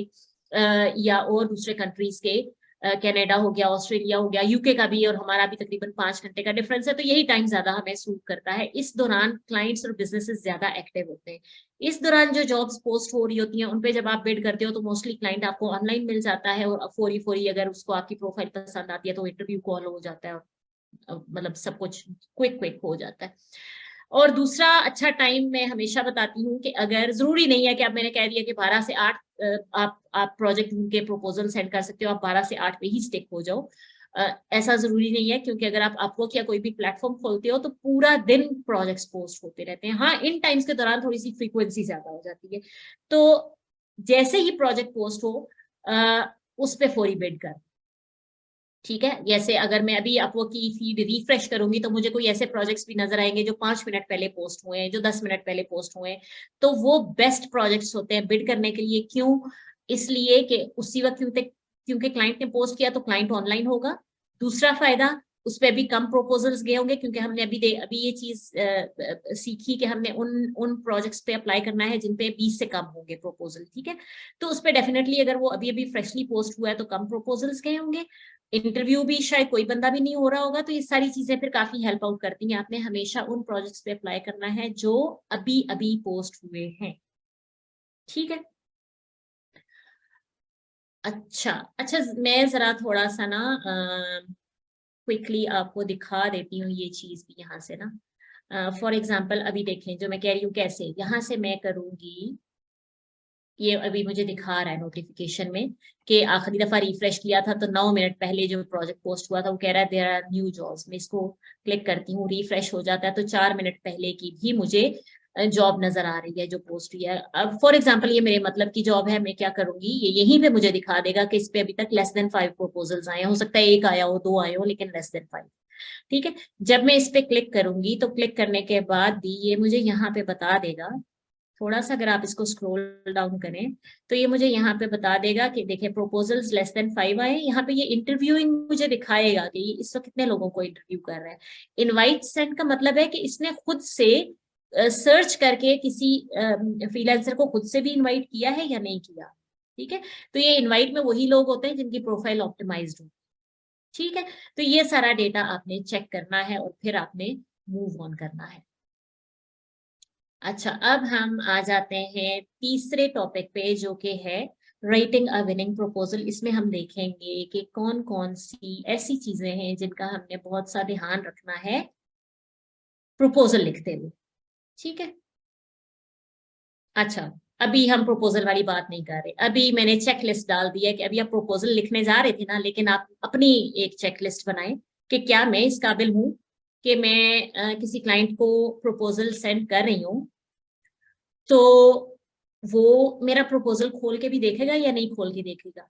या और दूसरे कंट्रीज के, कनाडा हो गया, ऑस्ट्रेलिया हो गया, यूके का भी, और हमारा भी तकरीबन 5 घंटे का डिफरेंस है, तो यही टाइम ज्यादा हमें सूट करता है। इस दौरान क्लाइंट्स और बिजनेसेस ज्यादा एक्टिव होते हैं। इस दौरान जो जॉब्स पोस्ट हो रही होती हैं उन पे जब आप बिड करते हो तो मोस्टली क्लाइंट आपको ऑनलाइन मिल जाता है, और फौरी फौरी अगर उसको आपकी प्रोफाइल पसंद आती है तो इंटरव्यू कॉल हो जाता है, मतलब सब कुछ क्विक क्विक हो जाता है। और दूसरा अच्छा टाइम मैं हमेशा बताती हूँ कि अगर जरूरी नहीं है कि आप, मैंने कह दिया कि 12 से 8 आप प्रोजेक्ट के प्रपोजल सेंड कर सकते हो, आप 12 से 8 पे ही स्टिक हो जाओ, ऐसा जरूरी नहीं है, क्योंकि अगर आप अपवर्क या कोई भी प्लेटफॉर्म खोलते हो तो पूरा दिन प्रोजेक्ट्स पोस्ट होते रहते हैं। हाँ, इन टाइम्स के दौरान थोड़ी सी फ्रीक्वेंसी ज्यादा हो जाती है, तो जैसे ही प्रोजेक्ट पोस्ट हो उस पे फौरी बिड कर। ठीक है, जैसे अगर मैं अभी अपवर्क की फीड रिफ्रेश करूंगी तो मुझे कोई ऐसे प्रोजेक्ट्स भी नजर आएंगे जो 5 मिनट पहले पोस्ट हुए हैं, जो 10 मिनट पहले पोस्ट हुए हैं, तो वो बेस्ट प्रोजेक्ट्स होते हैं बिड करने के लिए। क्यों? इसलिए कि उसी वक्त, क्योंकि क्लाइंट ने पोस्ट किया तो क्लाइंट ऑनलाइन होगा। दूसरा फायदा, उस पर अभी कम प्रोपोजल्स गए होंगे, क्योंकि हमने अभी ये चीज सीखी कि हमने उन उन प्रोजेक्ट्स पे अप्लाई करना है जिन पे 20 से कम होंगे प्रोपोजल। ठीक है, तो उस पर डेफिनेटली अगर वो अभी अभी फ्रेशली पोस्ट हुआ है तो कम प्रोपोजल्स गए होंगे, इंटरव्यू भी शायद कोई बंदा भी नहीं हो रहा होगा, तो ये सारी चीजें फिर काफी हेल्प आउट करती हैं। आपने हमेशा उन प्रोजेक्ट्स पे अप्लाई करना है जो अभी अभी पोस्ट हुए हैं। ठीक है, अच्छा अच्छा, मैं जरा थोड़ा सा ना क्विकली आपको दिखा देती हूँ ये चीज भी यहाँ से ना। फॉर एग्जाम्पल अभी देखें, जो मैं कह रही हूँ कैसे यहाँ से मैं करूंगी, ये अभी मुझे दिखा रहा है नोटिफिकेशन में कि आखिरी दफा रिफ्रेश किया था तो 9 मिनट पहले जो प्रोजेक्ट पोस्ट हुआ था वो कह रहा है देयर आर न्यू जॉब्स। मैं इसको क्लिक करती हूँ, रिफ्रेश हो जाता है तो 4 मिनट पहले की भी मुझे जॉब नजर आ रही है जो पोस्ट हुई है। अब फॉर एग्जाम्पल ये मेरे मतलब की जॉब है, मैं क्या करूंगी, ये यहीं पे मुझे दिखा देगा कि इस पे अभी तक लेस देन 5 प्रपोजल्स आए हैं। हो सकता है एक आया हो, दो आए हो, लेकिन लेस देन 5। ठीक है, जब मैं इस पे क्लिक करूंगी तो क्लिक करने के बाद भी ये मुझे यहाँ पे बता देगा, थोड़ा सा अगर आप इसको स्क्रॉल डाउन करें तो ये मुझे यहाँ पे बता देगा कि देखिए प्रपोजल्स लेस देन 5 आए। यहाँ पे ये इंटरव्यूइंग मुझे दिखाएगा कि ये इस वक्त कितने लोगों को इंटरव्यू कर रहा है। इनवाइट सेंड का मतलब है कि इसने खुद से सर्च करके किसी फ्रीलांसर को खुद से भी इनवाइट किया है या नहीं किया। ठीक है, तो ये इनवाइट में वही लोग होते हैं जिनकी प्रोफाइल ऑप्टिमाइज्ड हो। ठीक है, तो ये सारा डेटा आपने चेक करना है और फिर आपने मूव ऑन करना है। अच्छा, अब हम आ जाते हैं तीसरे टॉपिक पे जो कि है राइटिंग अ विनिंग प्रपोजल। इसमें हम देखेंगे कि कौन कौन सी ऐसी चीजें हैं जिनका हमने बहुत सा ध्यान रखना है प्रपोजल लिखते हुए। ठीक है, अच्छा, अभी हम प्रपोजल वाली बात नहीं कर रहे, अभी मैंने चेक लिस्ट डाल दी है कि अभी आप प्रपोजल लिखने जा रहे थे ना, लेकिन आप अपनी एक चेक लिस्ट बनाए कि क्या मैं इस काबिल हूं कि मैं किसी क्लाइंट को प्रपोजल सेंड कर रही हूँ तो वो मेरा प्रपोजल खोल के भी देखेगा या नहीं खोल के देखेगा।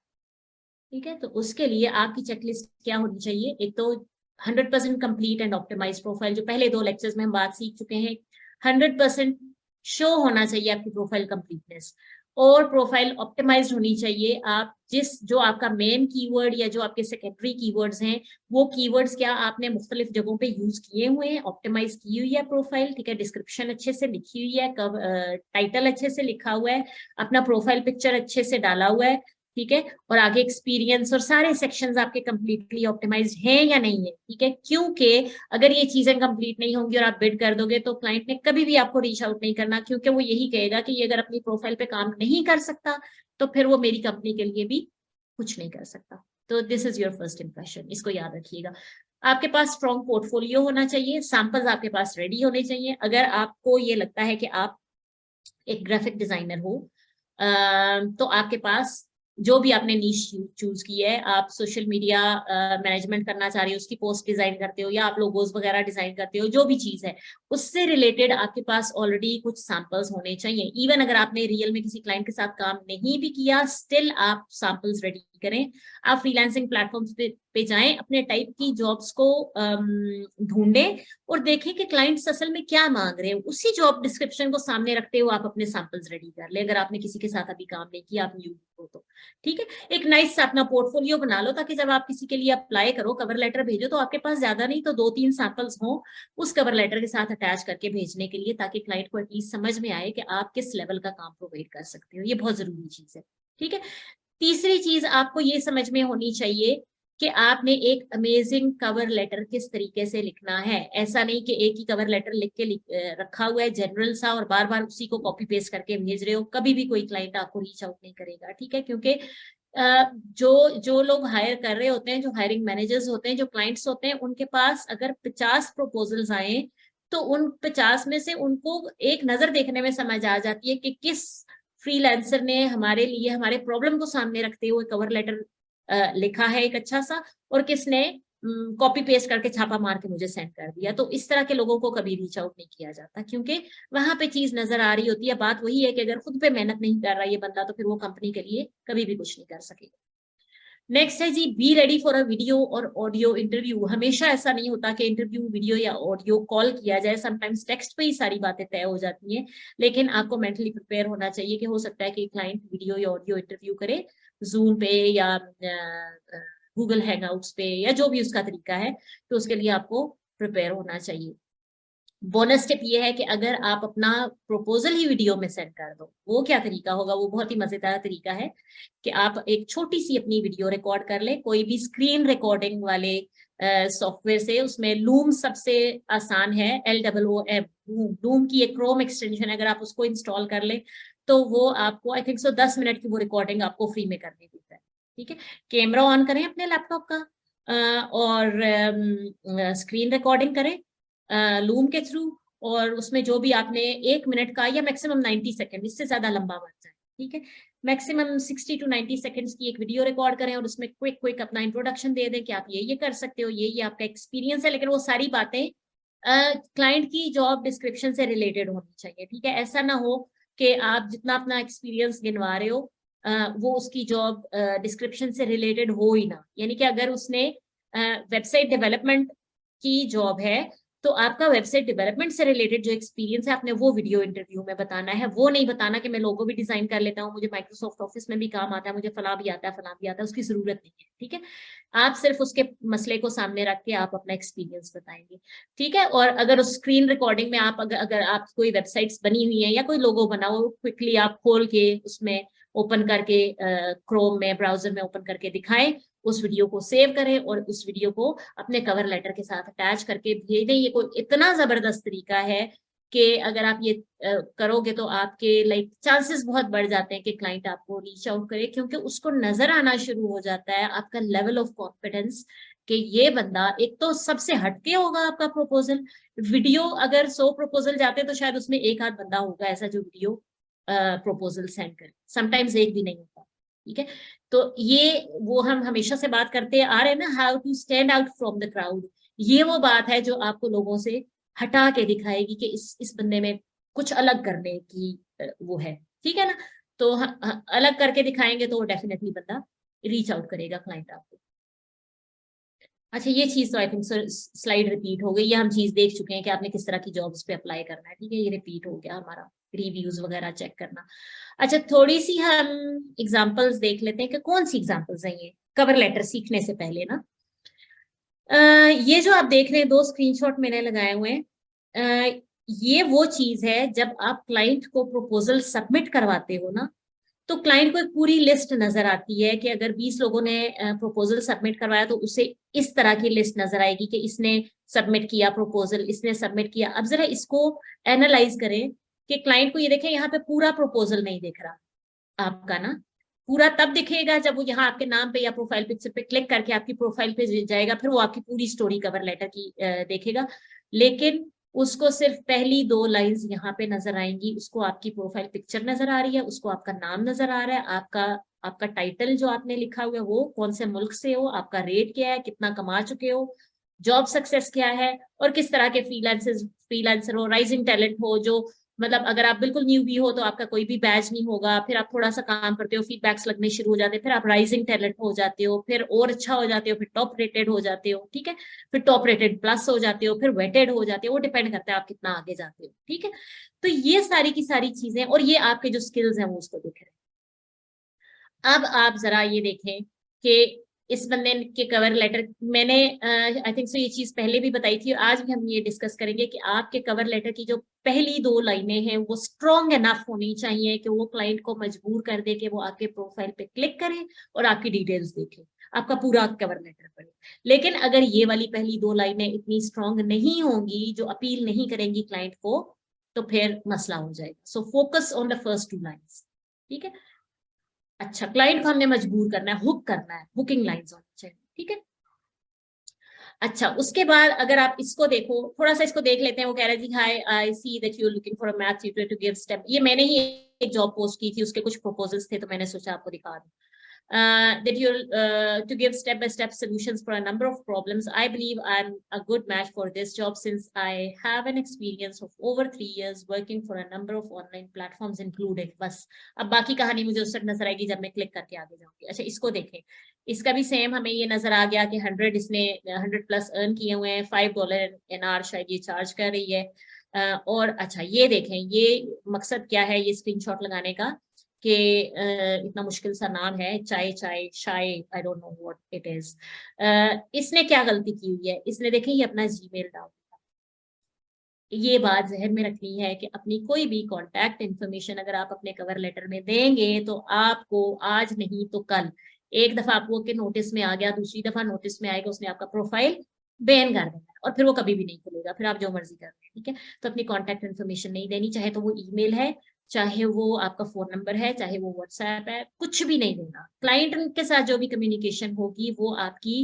ठीक है, तो उसके लिए आपकी चेकलिस्ट क्या होनी चाहिए, एक तो 100% कंप्लीट एंड ऑप्टिमाइज प्रोफाइल, जो पहले 2 लेक्चर्स में हम बात सीख चुके हैं। 100% शो होना चाहिए आपकी प्रोफाइल कंप्लीटनेस, और प्रोफाइल ऑप्टिमाइज्ड होनी चाहिए। आप जो आपका मेन कीवर्ड या जो आपके सेकेंडरी कीवर्ड्स हैं, वो कीवर्ड्स क्या आपने मुख्तलिफ जगहों पे यूज किए हुए हैं, ऑप्टिमाइज की हुई है प्रोफाइल। ठीक है, डिस्क्रिप्शन अच्छे से लिखी हुई है, टाइटल अच्छे से लिखा हुआ है, अपना प्रोफाइल पिक्चर अच्छे से डाला हुआ है। ठीक है, और आगे एक्सपीरियंस और सारे सेक्शंस आपके कंप्लीटली ऑप्टिमाइज्ड हैं या नहीं है। ठीक है, क्योंकि अगर ये चीजें कंप्लीट नहीं होंगी और आप बिड कर दोगे तो क्लाइंट ने कभी भी आपको रीच आउट नहीं करना, क्योंकि वो यही कहेगा कि ये अगर अपनी प्रोफाइल पे काम नहीं कर सकता तो फिर वो मेरी कंपनी के लिए भी कुछ नहीं कर सकता। तो this is your first impression, इसको याद रखिएगा। आपके पास स्ट्रॉन्ग पोर्टफोलियो होना चाहिए, सैंपल्स आपके पास रेडी होने चाहिए। अगर आपको ये लगता है कि आप एक ग्राफिक डिजाइनर हो, तो आपके पास जो भी आपने नीश चूज की है, आप सोशल मीडिया मैनेजमेंट करना चाह रहे हो, उसकी पोस्ट डिजाइन करते हो, या आप लोगोस वगैरह डिजाइन करते हो, जो भी चीज है उससे रिलेटेड आपके पास ऑलरेडी कुछ सैंपल्स होने चाहिए। इवन अगर आपने रियल में किसी क्लाइंट के साथ काम नहीं भी किया, स्टिल आप सैंपल्स रेडी करें। आप फ्रीलांसिंग प्लेटफॉर्म्स पे जाएं, अपने टाइप की जॉब्स को ढूंढें और देखें कि क्लाइंट्स असल में क्या मांग रहे हैं। उसी जॉब डिस्क्रिप्शन को सामने रखते हुए आप अपने सैंपल्स रेडी कर ले, अगर आपने किसी के साथ अभी काम नहीं किया, आप न्यू हो तो। ठीक है, एक नाइस सा अपना पोर्टफोलियो बना लो, ताकि जब आप किसी के लिए अप्लाई करो, कवर लेटर भेजो, तो आपके पास ज्यादा नहीं तो 2-3 सैंपल्स हो उस कवर लेटर के साथ अटैच करके भेजने के लिए, ताकि क्लाइंट को एटलीस्ट समझ में आए कि आप किस लेवल का काम प्रोवाइड कर सकते हो। ये बहुत जरूरी चीज है। ठीक है, तीसरी चीज आपको ये समझ में होनी चाहिए कि आपने एक अमेजिंग कवर लेटर किस तरीके से लिखना है। ऐसा नहीं कि एक ही कवर लेटर लिख के रखा हुआ है जनरल सा और बार बार उसी को कॉपी पेस्ट करके भेज रहे हो, कभी भी कोई क्लाइंट आपको रीच आउट नहीं करेगा, ठीक है। क्योंकि जो जो लोग हायर कर रहे होते हैं, जो हायरिंग मैनेजर्स होते हैं, जो क्लाइंट्स होते हैं, उनके पास अगर 50 प्रपोजल्स आए तो उन 50 में से उनको एक नजर देखने में समझ आ जाती है कि किस फ्रीलांसर ने हमारे लिए हमारे प्रॉब्लम को सामने रखते हुए कवर लेटर लिखा है एक अच्छा सा, और किसने कॉपी पेस्ट करके छापा मार के मुझे सेंड कर दिया। तो इस तरह के लोगों को कभी रीच आउट नहीं किया जाता, क्योंकि वहां पे चीज नजर आ रही होती है। बात वही है कि अगर खुद पे मेहनत नहीं कर रहा ये बंदा तो फिर वो कंपनी के लिए कभी भी कुछ नहीं कर सकेगा। नेक्स्ट है जी, be ready for a video और ऑडियो इंटरव्यू। हमेशा ऐसा नहीं होता कि इंटरव्यू वीडियो या ऑडियो कॉल किया जाए, समटाइम्स टेक्स्ट पे ही सारी बातें तय हो जाती हैं। लेकिन आपको मेंटली प्रिपेयर होना चाहिए कि हो सकता है कि क्लाइंट वीडियो या ऑडियो इंटरव्यू करे जूम पे या गूगल हैंगआउट्स पे या जो भी उसका तरीका है, तो उसके लिए आपको प्रिपेयर होना चाहिए। बोनस टिप ये है कि अगर आप अपना प्रपोजल ही वीडियो में सेंड कर दो, वो क्या तरीका होगा, वो बहुत ही मजेदार तरीका है कि आप एक छोटी सी अपनी वीडियो रिकॉर्ड कर ले कोई भी स्क्रीन रिकॉर्डिंग वाले सॉफ्टवेयर से। उसमें लूम सबसे आसान है, LOOM, लूम की एक क्रोम एक्सटेंशन है, अगर आप उसको इंस्टॉल कर ले तो वो आपको आई थिंक 10 मिनट की वो रिकॉर्डिंग आपको फ्री में करने देता है, ठीक है। कैमरा ऑन करें अपने लैपटॉप का और स्क्रीन रिकॉर्डिंग करें लूम के थ्रू, और उसमें जो भी आपने 1 मिनट का या मैक्सिमम 90 सेकेंड, इससे ज्यादा लंबा मत जाए, ठीक है। मैक्सिमम 60 to 90 सेकेंड्स की एक वीडियो रिकॉर्ड करें और उसमें क्विक क्विक अपना इंट्रोडक्शन दे दें कि आप ये कर सकते हो, ये आपका एक्सपीरियंस है। लेकिन वो सारी बातें क्लाइंट की जॉब डिस्क्रिप्शन से रिलेटेड होनी चाहिए, ठीक है। ऐसा ना हो कि आप जितना अपना एक्सपीरियंस गिनवा रहे हो वो उसकी जॉब डिस्क्रिप्शन से रिलेटेड हो ही ना। यानी कि अगर उसने वेबसाइट डेवलपमेंट की जॉब है तो आपका वेबसाइट डेवलपमेंट से रिलेटेड जो एक्सपीरियंस है आपने वो वीडियो इंटरव्यू में बताना है। वो नहीं बताना कि मैं लोगो भी डिजाइन कर लेता हूँ, मुझे माइक्रोसॉफ्ट ऑफिस में भी काम आता है, मुझे फला भी आता है फला भी आता है, उसकी जरूरत नहीं है, ठीक है। आप सिर्फ उसके मसले को सामने रख के आप अपना एक्सपीरियंस बताएंगे, ठीक है। और अगर उस स्क्रीन रिकॉर्डिंग में आप अगर आप कोई वेबसाइट्स बनी हुई है या कोई लोगो बना हो, क्विकली आप खोल के उसमें ओपन करके क्रोम में ब्राउजर में ओपन करके दिखाएं, उस वीडियो को सेव करें और उस वीडियो को अपने कवर लेटर के साथ अटैच करके भेज दें। ये कोई इतना जबरदस्त तरीका है कि अगर आप ये करोगे तो आपके लाइक चांसेस बहुत बढ़ जाते हैं कि क्लाइंट आपको रीच आउट करे, क्योंकि उसको नजर आना शुरू हो जाता है आपका लेवल ऑफ कॉन्फिडेंस कि ये बंदा एक तो सबसे हटके होगा आपका प्रपोजल। वीडियो अगर 100 प्रपोजल जाते हैं तो शायद उसमें एक आध बंदा होगा ऐसा जो वीडियो प्रपोजल सेंड करे, समटाइम्स एक भी नहीं होता, ठीक है। तो ये वो हम हमेशा से बात करते आ रहे हैं ना, how to stand out from the crowd. ये वो बात है जो आपको लोगों से हटा के दिखाएगी कि इस बंदे में कुछ अलग करने की वो है, ठीक है ना। तो अलग करके दिखाएंगे तो डेफिनेटली बंदा रीच आउट करेगा क्लाइंट आपको। अच्छा, ये चीज तो आई थिंक स्लाइड रिपीट हो गई, ये हम चीज देख चुके हैं कि आपने किस तरह की जॉब्स पे अप्लाई करना है, ठीक है। ये रिपीट हो गया हमारा, रिव्यूज वगैरह चेक करना। अच्छा, थोड़ी सी हम एग्जांपल्स देख लेते हैं कि कौन सी एग्जांपल्स हैं ये कवर लेटर सीखने से पहले ना। ये जो आप देख रहे हैं 2 स्क्रीनशॉट मैंने लगाए हुए हैं, ये वो चीज है जब आप क्लाइंट को प्रपोजल सबमिट करवाते हो ना, तो क्लाइंट को एक पूरी लिस्ट नजर आती है कि अगर 20 लोगों ने प्रपोजल सबमिट करवाया तो उसे इस तरह की लिस्ट नजर आएगी कि इसने सबमिट किया प्रपोजल, इसने सबमिट किया। अब जरा इसको एनालाइज करें कि क्लाइंट को ये देखें, यहाँ पे पूरा प्रपोजल नहीं दिख रहा आपका ना। पूरा तब दिखेगा जब वो यहाँ आपके नाम पे या प्रोफाइल पिक्चर पे क्लिक करके आपकी प्रोफाइल पे जाएगा, फिर वो आपकी पूरी स्टोरी कवर लेटर की देखेगा। लेकिन उसको सिर्फ पहली 2 लाइंस यहाँ पे नजर आएंगी, उसको आपकी प्रोफाइल पिक्चर नजर आ रही है, उसको आपका नाम नजर आ रहा है, आपका टाइटल जो आपने लिखा हुआ है वो कौन से मुल्क से हो, आपका रेट क्या है, कितना कमा चुके हो, जॉब सक्सेस क्या है, और किस तरह के फ्रीलांसर हो, राइजिंग टैलेंट हो, जो मतलब अगर आप बिल्कुल न्यू भी हो तो आपका कोई भी बैच नहीं होगा, फिर आप थोड़ा सा काम करते हो, फीडबैक्स लगने शुरू हो जाते हैं, फिर आप राइजिंग टैलेंट हो जाते हो, फिर और अच्छा हो जाते हो, फिर टॉप रेटेड हो जाते हो, ठीक है। फिर टॉप रेटेड प्लस हो जाते हो, फिर वेटेड हो जाते हो, वो डिपेंड करता है आप कितना आगे जाते हो, ठीक है। तो ये सारी की सारी चीजें और ये आपके जो स्किल्स हैं वो उसको दिख रहे हैं। अब आप जरा ये देखें कि इस बंदे के कवर लेटर मैंने आई थिंक सो ये चीज पहले भी बताई थी और आज भी हम ये डिस्कस करेंगे कि आपके कवर लेटर की जो पहली 2 लाइनें हैं वो स्ट्रॉन्ग एनफ होनी चाहिए कि वो क्लाइंट को मजबूर कर दे कि वो आपके प्रोफाइल पे क्लिक करे और आपकी डिटेल्स देखे, आपका पूरा कवर लेटर पढ़े। लेकिन अगर ये वाली पहली 2 लाइनें इतनी स्ट्रॉन्ग नहीं होंगी, जो अपील नहीं करेंगी क्लाइंट को, तो फिर मसला हो जाएगा। So focus on the first 2 lines, ठीक है। अच्छा, क्लाइंट को हमने मजबूर करना है, हुक करना है, हुकिंग लाइंस होनी चाहिए, ठीक है। अच्छा, उसके बाद अगर आप इसको देखो, थोड़ा सा इसको देख लेते हैं। वो कह रहे थे hi I see that you are looking for a math tutor to give step. ये मैंने ही एक जॉब पोस्ट की थी, उसके कुछ प्रपोजल्स थे तो मैंने सोचा आपको दिखा दूं। That you're to give step-by-step solutions for a number of problems. I believe I'm a good match for this job since I have an experience of over 3 years working for a number of online platforms included. बस अब बाकी कहानी मुझे उस वक्त नजर आएगी जब मैं क्लिक करके आगे जाऊंगी। अच्छा, इसको देखें, इसका भी सेम हमें ये नजर आ गया कि 100 इसने 100+ अर्न किए हुए हैं, $5 an hour शायद ये चार्ज कर रही है। और अच्छा ये देखें, ये मकसद क्या है ये स्क्रीनशॉट लगाने का कि इतना मुश्किल सा नाम है, चाय चाय शाय, I don't know what it is. इसने क्या गलती की हुई है, इसने देखें ये अपना जीमेल डाल, ये बात जहन में रखनी है कि अपनी कोई भी कॉन्टैक्ट इन्फॉर्मेशन अगर आप अपने कवर लेटर में देंगे तो आपको आज नहीं तो कल, एक दफा आपको के नोटिस में आ गया, दूसरी दफा नोटिस में आएगा, उसने आपका प्रोफाइल बैन कर देना है और फिर वो कभी भी नहीं खुलेगा, फिर आप जो मर्जी कर रहे हैं, ठीक है। तो अपनी कॉन्टैक्ट इन्फॉर्मेशन नहीं देनी, चाहे तो वो ईमेल है, चाहे वो आपका फोन नंबर है, चाहे वो व्हाट्सएप है, कुछ भी नहीं देना। क्लाइंट के साथ जो भी कम्युनिकेशन होगी वो आपकी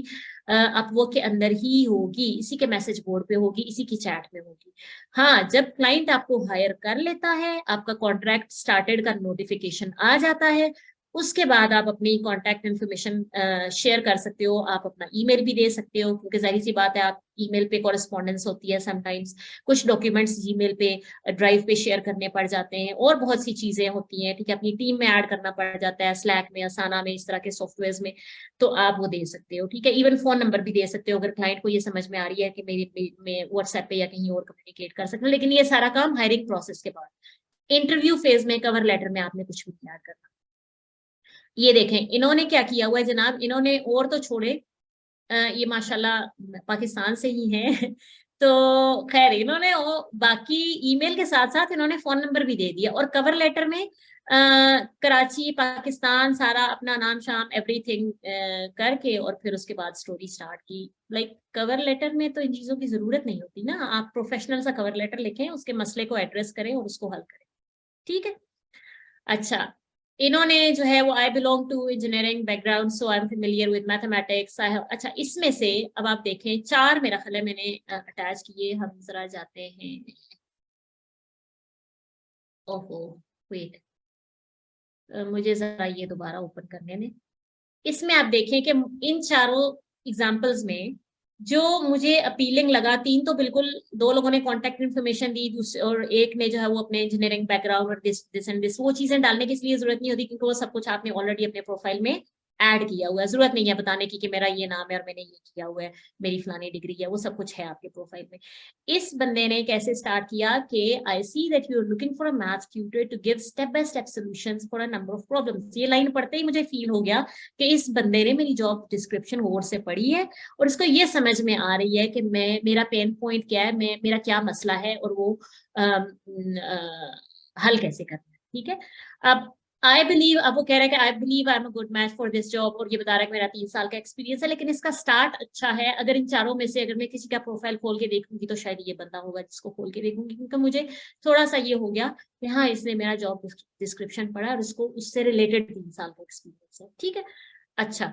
अपवर्क के अंदर ही होगी, इसी के मैसेज बोर्ड पे होगी, इसी की चैट में होगी। हाँ, जब क्लाइंट आपको हायर कर लेता है, आपका कॉन्ट्रैक्ट स्टार्टेड का नोटिफिकेशन आ जाता है, उसके बाद आप अपनी कॉन्टैक्ट इन्फॉर्मेशन शेयर कर सकते हो। आप अपना ईमेल भी दे सकते हो, क्योंकि जाहिर सी बात है आप ईमेल पे कॉरेस्पॉन्डेंस होती है, समटाइम्स कुछ डॉक्यूमेंट्स जीमेल पे ड्राइव पे शेयर करने पड़ जाते हैं, और बहुत सी चीजें होती हैं, ठीक है। अपनी टीम में ऐड करना पड़ जाता है, स्लैक में, असाना में, इस तरह के सॉफ्टवेयर में, तो आप वो दे सकते हो, ठीक है। इवन फोन नंबर भी दे सकते हो अगर क्लाइंट को ये समझ में आ रही है कि मेरी में व्हाट्सएप पे या कहीं और कम्युनिकेट कर सकते हैं। लेकिन ये सारा काम हायरिंग प्रोसेस के बाद, इंटरव्यू फेज में कवर लेटर में आपने कुछ भी नहीं ऐड करना। ये देखें इन्होंने क्या किया हुआ है जनाब, इन्होंने और तो छोड़े, ये माशाल्लाह पाकिस्तान से ही हैं तो खैर इन्होंने वो बाकी ईमेल के साथ साथ इन्होंने फोन नंबर भी दे दिया, और कवर लेटर में कराची पाकिस्तान सारा अपना नाम शाम एवरीथिंग करके और फिर उसके बाद स्टोरी स्टार्ट की। लाइक कवर लेटर में तो इन चीजों की जरूरत नहीं होती ना, आप प्रोफेशनल सा कवर लेटर लिखें, उसके मसले को एड्रेस करें और उसको हल करें, ठीक है। अच्छा, इन्होंने जो है वो I belong to engineering background so I am familiar with mathematics I have. अच्छा, इसमें से अब आप देखें 4 मेरा ख्याल है मैंने अटैच किए, हम जरा जाते हैं, ओहो वेट, मुझे जरा ये दोबारा ओपन करने दें। इसमें आप देखें कि इन चारों एग्जाम्पल्स में जो मुझे अपीलिंग लगा, 3 तो बिल्कुल, 2 लोगों ने कॉन्टेक्ट इन्फॉर्मेशन दी, दूसरे और एक ने जो है वो अपने इंजीनियरिंग बैकग्राउंड और दिस एंड दिस, वो चीजें डालने की इसलिए जरूरत नहीं होती क्योंकि वो सब कुछ आपने ऑलरेडी अपने प्रोफाइल में ऐड किया हुआ है। जरूरत नहीं है बताने की कि मेरा ये नाम है और मैंने ये किया हुआ है, मेरी फलानी डिग्री है, वो सब कुछ है आपके प्रोफाइल में। इस बंदे ने कैसे स्टार्ट किया कि I see that you are looking for a math tutor to give step by step solutions for a number of problems. ये लाइन पढ़ते ही मुझे फील हो गया कि इस बंदे ने मेरी जॉब डिस्क्रिप्शन गौर से पढ़ी है और इसको ये समझ में आ रही है कि मैं, मेरा पेन पॉइंट क्या है, मेरा क्या मसला है और वो हल कैसे करना है, ठीक है। अब आई बिलीव, अब वो कह रहा है कि I believe I am a good match for this job, और ये बता रहा है कि मेरा 3 साल का एक्सपीरियंस है। लेकिन इसका स्टार्ट अच्छा है। अगर इन चारों में से अगर मैं किसी का प्रोफाइल खोल के देखूंगी तो शायद ये बंदा होगा जिसको खोल के देखूंगी, क्योंकि मुझे थोड़ा सा ये हो गया कि हाँ इसने मेरा जॉब डिस्क्रिप्शन पढ़ा और उसको उससे रिलेटेड 3 साल का एक्सपीरियंस है, ठीक है। अच्छा,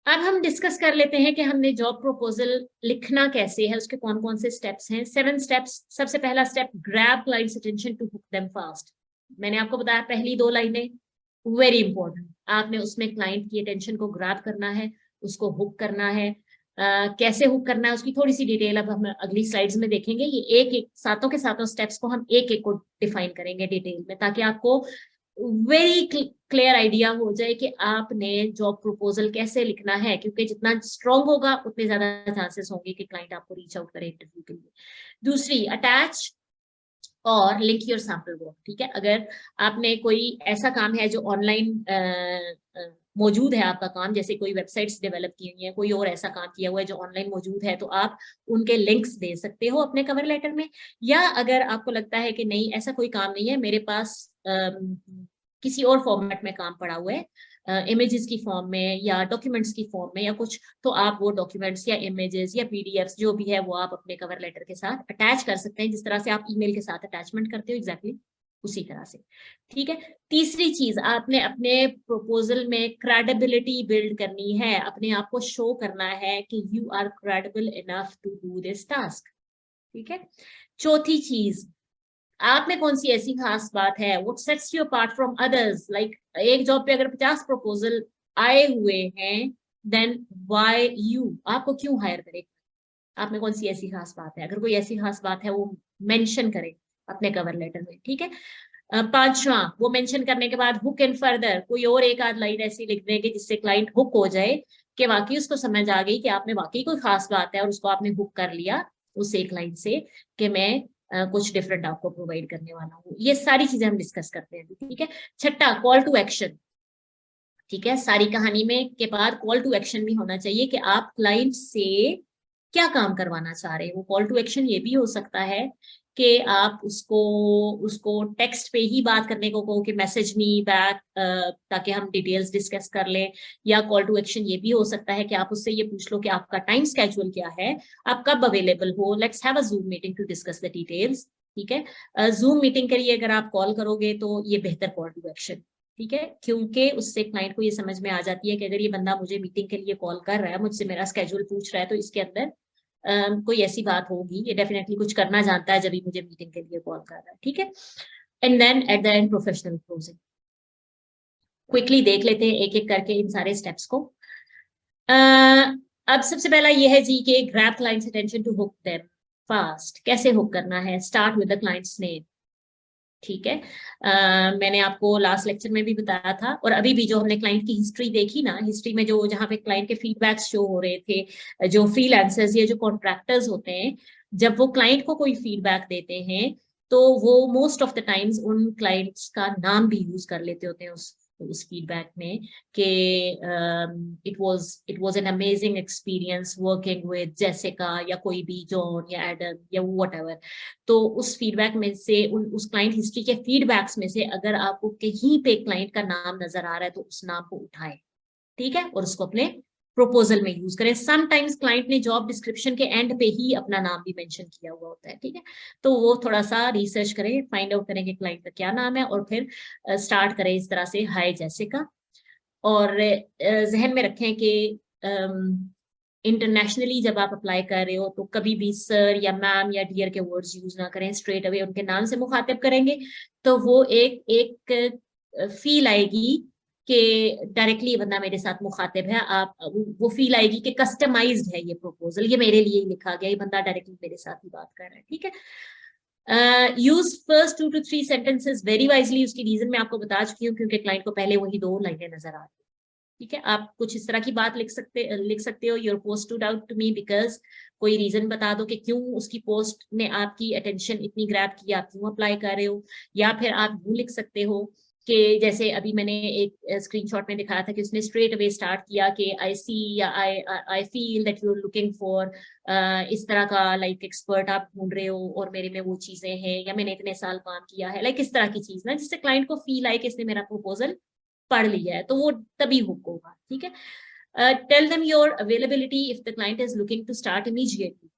अब हम डिस्कस कर लेते हैं कि हमने जॉब प्रपोजल लिखना कैसे है, उसके कौन कौन से स्टेप्स हैं। 7 स्टेप्स। सबसे पहला step, grab client's attention to hook them fast. मैंने आपको बताया पहली 2 लाइनें वेरी इंपॉर्टेंट, आपने उसमें क्लाइंट की अटेंशन को ग्रैब करना है, उसको हुक करना है। कैसे हुक करना है उसकी थोड़ी सी डिटेल अब हम अगली स्लाइड्स में देखेंगे। ये एक एक सातों के सातों स्टेप्स को हम एक एक को डिफाइन करेंगे डिटेल में, ताकि आपको वेरी क्लियर आइडिया हो जाए कि आपने जॉब प्रपोजल कैसे लिखना है, क्योंकि जितना स्ट्रांग होगा उतने ज्यादा चांसेस होंगे कि क्लाइंट आपको रीच आउट करे इंटरव्यू के लिए। दूसरी, अटैच और लिंक योर सैंपल वर्क। ठीक है, अगर आपने कोई ऐसा काम है जो ऑनलाइन मौजूद है, आपका काम जैसे कोई वेबसाइट्स डेवलप की हुई है, कोई और ऐसा काम किया हुआ है जो ऑनलाइन मौजूद है, तो आप उनके लिंक्स दे सकते हो अपने कवर लेटर में। या अगर आपको लगता है कि नहीं ऐसा कोई काम नहीं है, मेरे पास किसी और फॉर्मेट में काम पड़ा हुआ है, इमेजेस की फॉर्म में या डॉक्यूमेंट्स की फॉर्म में या कुछ, तो आप वो डॉक्यूमेंट्स या इमेजेस या पीडीएफ्स जो भी है वो आप अपने कवर लेटर के साथ अटैच कर सकते हैं, जिस तरह से आप ईमेल के साथ अटैचमेंट करते हो एग्जैक्टली उसी तरह से। ठीक है, तीसरी चीज, आपने अपने प्रपोजल में क्रेडिबिलिटी बिल्ड करनी है, अपने आप को शो करना है कि you are credible enough to do this task. ठीक है, चौथी चीज, आप में कौन सी ऐसी खास बात है, what sets you apart from others. Like एक जॉब पे अगर 50 प्रपोजल आए हुए हैं, देन व्हाई यू, आपको क्यों हायर करे, आप में कौन सी ऐसी खास बात है, अगर कोई ऐसी खास बात है वो मेंशन करे अपने कवर लेटर में। ठीक है, पांचवा, वो मेंशन करने के बाद हुक इन फर्दर, कोई और एक आध लाइन ऐसी लिख देंगे जिससे क्लाइंट हुक हो जाए कि वाकई उसको समझ आ गई कि आप में वाकई कोई खास बात है और उसको आपने हुक कर लिया उस एक लाइन से कि मैं कुछ डिफरेंट आपको प्रोवाइड करने वाला हूँ। ये सारी चीजें हम डिस्कस करते हैं। ठीक है, छठा, कॉल टू एक्शन। ठीक है, सारी कहानी में के बाद कॉल टू एक्शन भी होना चाहिए कि आप क्लाइंट से क्या काम करवाना चाह रहे हैं। वो कॉल टू एक्शन ये भी हो सकता है कि आप उसको उसको टेक्स्ट पे ही बात करने को कहो कि मैसेज मी बैक, ताकि हम डिटेल्स डिस्कस कर लें। या कॉल टू एक्शन ये भी हो सकता है कि आप उससे ये पूछ लो कि आपका टाइम स्केड्यूल क्या है, आप कब अवेलेबल हो, let's have a Zoom meeting to discuss the details. ठीक है, जूम मीटिंग के लिए अगर आप कॉल करोगे तो ये बेहतर कॉल टू एक्शन। ठीक है, क्योंकि उससे क्लाइंट को ये समझ में आ जाती है कि अगर ये बंदा मुझे मीटिंग के लिए कॉल कर रहा है, मुझसे मेरा स्केड्यूल पूछ रहा है, तो इसके अंदर कोई ऐसी बात होगी, ये डेफिनेटली कुछ करना जानता है जब भी मुझे मीटिंग के लिए कॉल कर रहा है। ठीक है, and then at the end professional closing. Quickly देख लेते हैं एक एक करके इन सारे स्टेप्स को। अब सबसे पहला ये है जी कि grab client's attention to hook them fast. कैसे हुक करना है, start with the client's name. ठीक है, मैंने आपको लास्ट लेक्चर में भी बताया था, और अभी भी जो हमने क्लाइंट की हिस्ट्री देखी ना, हिस्ट्री में जो जहाँ पे क्लाइंट के फीडबैक्स शो हो रहे थे, जो फ्रीलांसर्स या जो कॉन्ट्रैक्टर्स होते हैं, जब वो क्लाइंट को कोई फीडबैक देते हैं तो वो मोस्ट ऑफ द टाइम्स उन क्लाइंट्स का नाम भी यूज कर लेते होते हैं उस फीडबैक में कि it was an amazing experience working with Jessica या कोई भी जॉन या एडम या व्हाटएवर। तो उस फीडबैक में से उस क्लाइंट हिस्ट्री के फीडबैक्स में से अगर आपको कहीं पे क्लाइंट का नाम नजर आ रहा है तो उस नाम को उठाएं। ठीक है, और उसको अपने प्रपोजल में यूज करें। समटाइम्स क्लाइंट ने जॉब डिस्क्रिप्शन के एंड पे ही अपना नाम भी मेंशन किया हुआ होता है। ठीक है, तो वो थोड़ा सा रिसर्च करें, फाइंड आउट करें कि क्लाइंट का क्या नाम है, और फिर स्टार्ट करें इस तरह से, हाय जैसिका। और जहन में रखें कि इंटरनेशनली जब आप अप्लाई कर रहे हो तो कभी भी सर या मैम या डियर के वर्ड्स यूज ना करें, स्ट्रेट अवे उनके नाम से मुखातिब करेंगे तो वो एक एक फील आएगी कि डायरेक्टली ये बंदा मेरे साथ मुखातिब है। आप वो फील आएगी कि कस्टमाइज्ड है ये प्रपोजल, ये मेरे लिए ही लिखा गया, ये बंदा डायरेक्टली मेरे साथ ही बात कर रहा है। ठीक है, use first 2 to 3 sentences very wisely. उसकी रीजन मैं आपको बता चुकी हूँ, क्योंकि क्लाइंट को पहले वही 2 लाइनें नजर आ रही है। ठीक है, आप कुछ इस तरह की बात लिख सकते हो, your post stood out to me because, कोई रीजन बता दो कि क्यों उसकी पोस्ट ने आपकी अटेंशन इतनी ग्रैब की, आप क्यों अप्लाई कर रहे हो। या फिर आप यूं लिख सकते हो कि जैसे अभी मैंने एक स्क्रीनशॉट में दिखाया था कि उसने स्ट्रेट अवे स्टार्ट किया कि आई सी या I feel that you are looking for, इस तरह का लाइक एक्सपर्ट आप ढूंढ रहे हो और मेरे में वो चीजें हैं, या मैंने इतने साल काम किया है, लाइक इस तरह की चीज ना, जिससे क्लाइंट को फील आए कि इसने मेरा प्रपोजल पढ़ लिया है, तो वो तभी हुक होगा। ठीक है, tell them your availability if the client is looking to start immediately.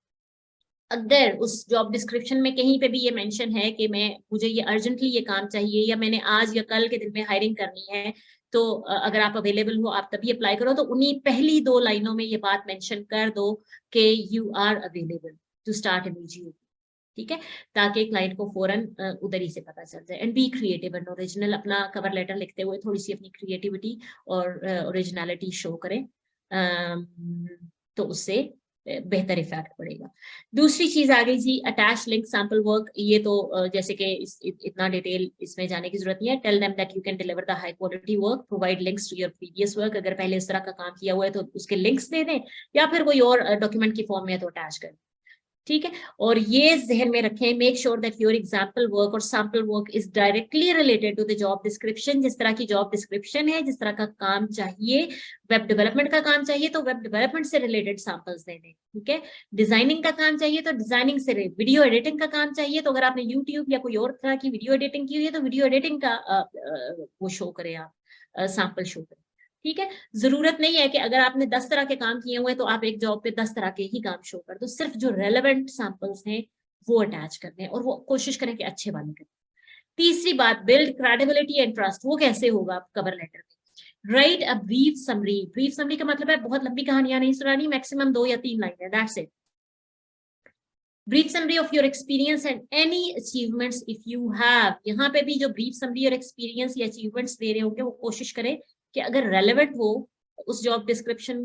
अगर उस जॉब डिस्क्रिप्शन में कहीं पे भी ये मेंशन है कि मुझे ये अर्जेंटली ये काम चाहिए, या मैंने आज या कल के दिन में हायरिंग करनी है, तो अगर आप अवेलेबल हो आप तभी अप्लाई करो, तो उन्हीं पहली 2 लाइनों में ये बात मेंशन कर दो कि you are available to start immediately. ठीक है, ताकि क्लाइंट को फौरन उधर ही से पता चल जाए। And be creative and original, अपना कवर लेटर लिखते हुए थोड़ी सी अपनी क्रिएटिविटी और ओरिजिनलिटी शो करें, तो उससे बेहतर इफेक्ट पड़ेगा। दूसरी चीज आ गई जी, अटैच लिंक सैंपल वर्क। ये तो जैसे कि इतना डिटेल इसमें जाने की जरूरत नहीं है। Tell them that you can deliver the high quality work, provide links to your previous work. अगर पहले इस तरह का काम किया हुआ है तो उसके लिंक्स दे दें, या फिर कोई और डॉक्यूमेंट की फॉर्म में है तो अटैच करें। ठीक है। और ये जहन में रखें, make sure that your example work और sample work is directly related to the job description. जिस तरह की जॉब डिस्क्रिप्शन है, जिस तरह का काम चाहिए, वेब डेवलपमेंट का काम चाहिए तो वेब डेवलपमेंट से रिलेटेड सैंपल्स दे दें। ठीक है। डिजाइनिंग का काम चाहिए तो डिजाइनिंग से, वीडियो एडिटिंग का काम चाहिए तो अगर आपने यूट्यूब या कोई और तरह की वीडियो एडिटिंग की हुई है तो वीडियो एडिटिंग का वो शो करें, आप सैंपल शो करें। ठीक है। जरूरत नहीं है कि अगर आपने 10 तरह के काम किए हुए हैं तो आप एक जॉब पे 10 तरह के ही काम शो कर दो। सिर्फ जो रेलेवेंट सैंपल्स हैं वो अटैच करने हैं और वो कोशिश करें कि अच्छे वाले करें। तीसरी बात, बिल्ड क्रेडिबिलिटी एंड ट्रस्ट। वो कैसे होगा कवर लेटर में? Right a brief summary. Brief summary का मतलब है बहुत लंबी कहानियां नहीं सुनानी, मैक्सिमम 2 या 3 लाइन है, that's it. Brief summary of your experience and any achievements if you have. यहाँ पे भी जो ब्रीफ समरी और एक्सपीरियंस या अचीवमेंट्स दे रहे होंगे वो कोशिश करें कि अगर रेलेवेंट हो उस जॉब डिस्क्रिप्शन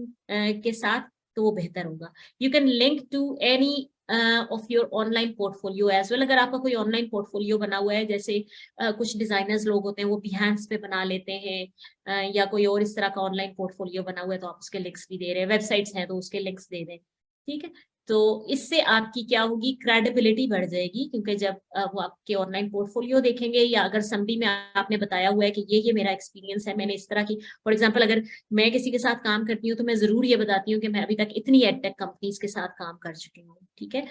के साथ तो वो बेहतर होगा। You can link to any of your online portfolio as well. अगर आपका कोई ऑनलाइन पोर्टफोलियो बना हुआ है, जैसे कुछ डिजाइनर्स लोग होते हैं वो बिहेंस पे बना लेते हैं, या कोई और इस तरह का ऑनलाइन पोर्टफोलियो बना हुआ है तो आप उसके लिंक्स भी दे रहे हैं, वेबसाइट्स हैं तो उसके लिंक्स दे दें। ठीक है। तो इससे आपकी क्या होगी, क्रेडिबिलिटी बढ़ जाएगी, क्योंकि जब वो आपके ऑनलाइन पोर्टफोलियो देखेंगे या अगर समरी में आपने बताया हुआ है कि ये मेरा एक्सपीरियंस है, मैंने इस तरह की, फॉर एग्जांपल अगर मैं किसी के साथ काम करती हूँ तो मैं जरूर ये बताती हूँ कि मैं अभी तक इतनी एडटेक कंपनीज के साथ काम कर चुकी हूँ। ठीक है।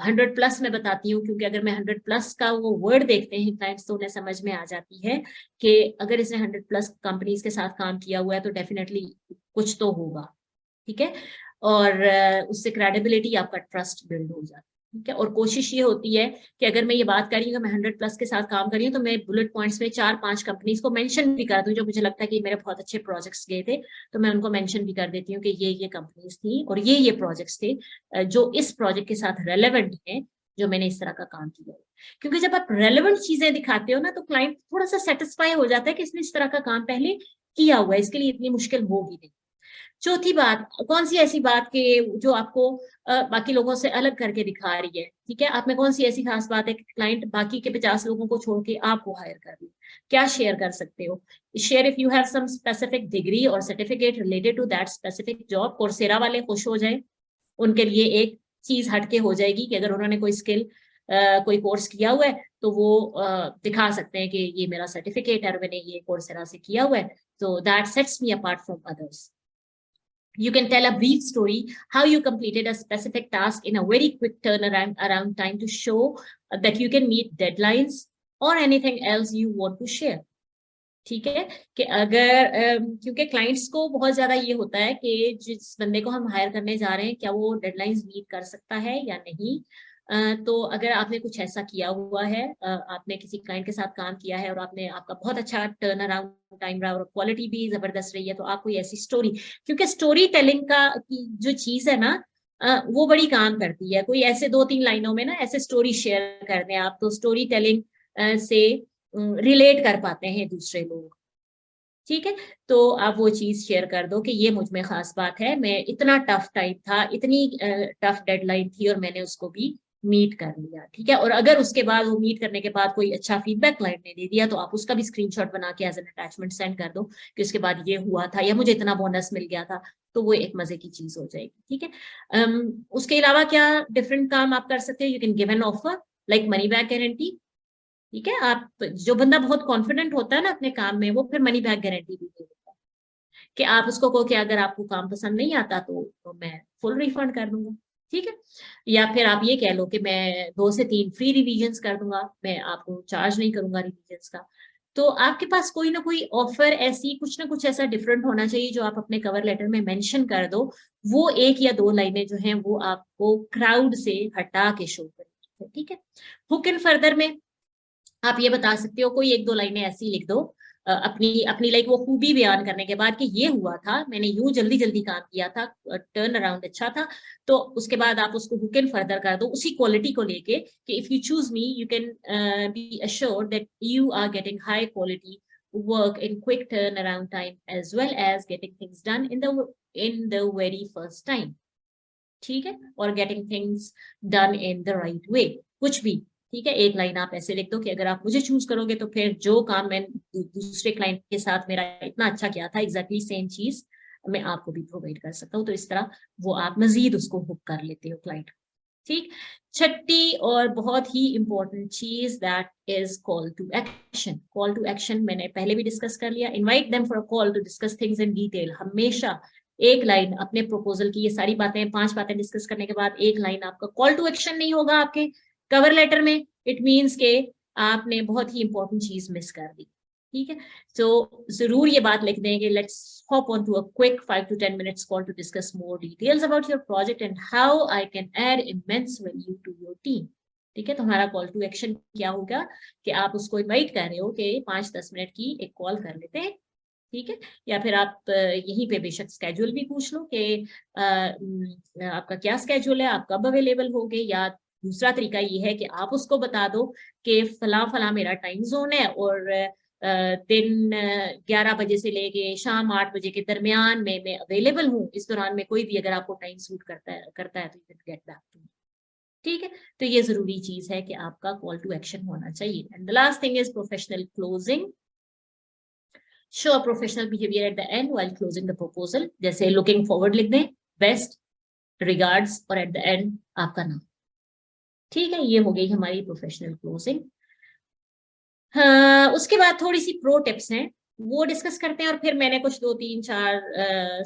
100+ मैं बताती हूँ, क्योंकि अगर मैं 100+ का वो वर्ड देखते हैं क्लाइंट्स तो उन्हें समझ में आ जाती है कि अगर इसने 100+ कंपनीज के साथ काम किया हुआ है तो डेफिनेटली कुछ तो होगा। ठीक है। और उससे क्रेडिबिलिटी, आपका ट्रस्ट बिल्ड हो जाता है। ठीक है। और कोशिश ये होती है कि अगर मैं ये बात कर रही हूँ कि मैं 100+ के साथ काम कर रही हूँ तो मैं बुलेट पॉइंट्स में 4-5 कंपनीज को मेंशन भी कर दूं जो मुझे लगता है कि मेरे बहुत अच्छे प्रोजेक्ट्स गए थे, तो मैं उनको मेंशन भी कर देती हूँ कि ये कंपनीज थी और ये प्रोजेक्ट्स थे जो इस प्रोजेक्ट के साथ रेलेवेंट है, जो मैंने इस तरह का काम किया है। क्योंकि जब आप रेलेवेंट चीजें दिखाते हो ना तो क्लाइंट थोड़ा सा सेटिस्फाई हो जाता है कि इसने इस तरह का काम पहले किया हुआ है, इसके लिए इतनी मुश्किल होगी नहीं। चौथी बात, कौन सी ऐसी बात के जो आपको बाकी लोगों से अलग करके दिखा रही है? ठीक है। आप में कौन सी ऐसी खास बात है कि क्लाइंट बाकी के 50 लोगों को छोड़ के आपको हायर कर रही है? क्या शेयर कर सकते हो? Share if you have some specific degree और certificate related to that specific job. Coursera वाले खुश हो जाए, उनके लिए एक चीज हटके हो जाएगी कि अगर उन्होंने कोई स्किल कोई कोर्स किया हुआ है तो वो दिखा सकते हैं कि ये मेरा सर्टिफिकेट है और मैंने ये कोर्सेरा से किया हुआ है, तो that sets me apart from others. You can tell a brief story how you completed a specific task in a very quick turnaround time to show that you can meet deadlines or anything else you want to share. ठीक है। कि अगर क्योंकि क्लाइंट्स को बहुत ज्यादा ये होता है कि जिस बंदे को हम हायर करने जा रहे हैं क्या वो डेडलाइंस मीट कर सकता है या नहीं। तो अगर आपने कुछ ऐसा किया हुआ है, आपने किसी क्लाइंट के साथ काम किया है और आपने आपका बहुत अच्छा टर्न अराउंड टाइम रहा और क्वालिटी भी जबरदस्त रही है, तो आप कोई ऐसी स्टोरी, क्योंकि स्टोरी टेलिंग का की जो चीज है ना, वो बड़ी काम करती है। कोई ऐसे 2-3 लाइनों में ना ऐसे स्टोरी शेयर कर दें आप, तो स्टोरी टेलिंग से रिलेट कर पाते हैं दूसरे लोग। ठीक है। तो आप वो चीज शेयर कर दो कि ये मुझ में खास बात है, मैं इतना टफ टाइम था, इतनी टफ डेडलाइन थी और मैंने उसको भी मीट कर लिया। ठीक है। और अगर उसके बाद वो मीट करने के बाद कोई अच्छा फीडबैक क्लाइंट ने दे दिया तो आप उसका भी स्क्रीनशॉट बना के एज एन अटैचमेंट सेंड कर दो कि उसके बाद ये हुआ था या मुझे इतना बोनस मिल गया था, तो वो एक मजे की चीज हो जाएगी। ठीक है। उसके अलावा क्या डिफरेंट काम आप कर सकते हो? You can give an offer like money back guarantee. ठीक है। आप, जो बंदा बहुत कॉन्फिडेंट होता है ना अपने काम में, वो फिर मनी बैक गारंटी भी दे देता है कि आप उसको कहो कि अगर आपको काम पसंद नहीं आता तो मैं फुल रिफंड कर दूंगा। ठीक है। या फिर आप ये कह लो कि मैं 2 से 3 फ्री रिवीजन्स कर दूंगा, मैं आपको चार्ज नहीं करूंगा रिवीजन्स का। तो आपके पास कोई ना कोई ऑफर ऐसी, कुछ ना कुछ ऐसा डिफरेंट होना चाहिए जो आप अपने कवर लेटर में मेंशन कर दो। वो 1 या 2 लाइनें जो हैं वो आपको क्राउड से हटा के शो करेंगे। ठीक है। हुक इन फर्दर में आप ये बता सकते हो, कोई 1-2 लाइनें ऐसी लिख दो अपनी अपनी लाइक वो खूबी बयान करने के बाद कि ये हुआ था, मैंने यूं जल्दी जल्दी काम किया था, टर्न अराउंड अच्छा था। तो उसके बाद आप उसको हुक इन फर्दर कर दो उसी क्वालिटी को लेके कि if you choose me you can be assured that you are getting high quality work in quick turnaround time as well as getting things done in the very first time. ठीक है। और getting things done in the right way, कुछ भी। ठीक है। 1 लाइन आप ऐसे लिख दो कि अगर आप मुझे चूज करोगे तो फिर जो काम मैं दूसरे क्लाइंट के साथ मेरा इतना अच्छा किया था, एग्जैक्टली सेम चीज मैं आपको भी प्रोवाइड कर सकता हूँ। तो इस तरह वो आप मजीद उसको हुक कर लेते हो क्लाइंट। ठीक। छठी और बहुत ही इंपॉर्टेंट चीज that is call to action. Call to action मैंने पहले भी डिस्कस कर लिया। Invite them for a call to discuss things in detail. हमेशा एक लाइन अपने प्रपोजल की, ये सारी बातें 5 बातें डिस्कस करने के बाद एक लाइन आपका कॉल टू एक्शन नहीं होगा आपके कवर लेटर में, इट मीन्स के आपने बहुत ही इंपॉर्टेंट चीज मिस कर दी। ठीक है, तो जरूर ये बात लिख देंगे, let's hop on to a quick 5 to 10 minutes call to discuss more details about your project and how I can add immense value to your team। ठीक है, तो हमारा कॉल टू एक्शन क्या होगा कि आप उसको इनवाइट कर रहे हो कि 5-10 मिनट की एक कॉल कर लेते हैं। ठीक है, या फिर आप यहीं पे बेशक स्केड्यूल भी पूछ लो कि आपका क्या स्केड्यूल है, आप कब अवेलेबल होगे, या दूसरा तरीका ये है कि आप उसको बता दो कि फला फला मेरा टाइम जोन है और दिन 11 बजे से लेके शाम 8 बजे के दरमियान में मैं अवेलेबल हूँ। इस दौरान में कोई भी अगर आपको टाइम सूट करता है तो you can get back to me. ठीक है, तो ये जरूरी चीज है कि आपका कॉल टू एक्शन होना चाहिए। And the last thing is professional closing. Show a professional behaviour eight the and while closing the proposal. जैसे लुकिंग फॉरवर्ड लिख दें, बेस्ट रिगार्ड्स, और एट द एंड आपका नाम। ठीक है, ये हो गई हमारी प्रोफेशनल क्लोजिंग। हाँ, उसके बाद थोड़ी सी प्रो टिप्स हैं, वो डिस्कस करते हैं, और फिर मैंने कुछ 2-3-4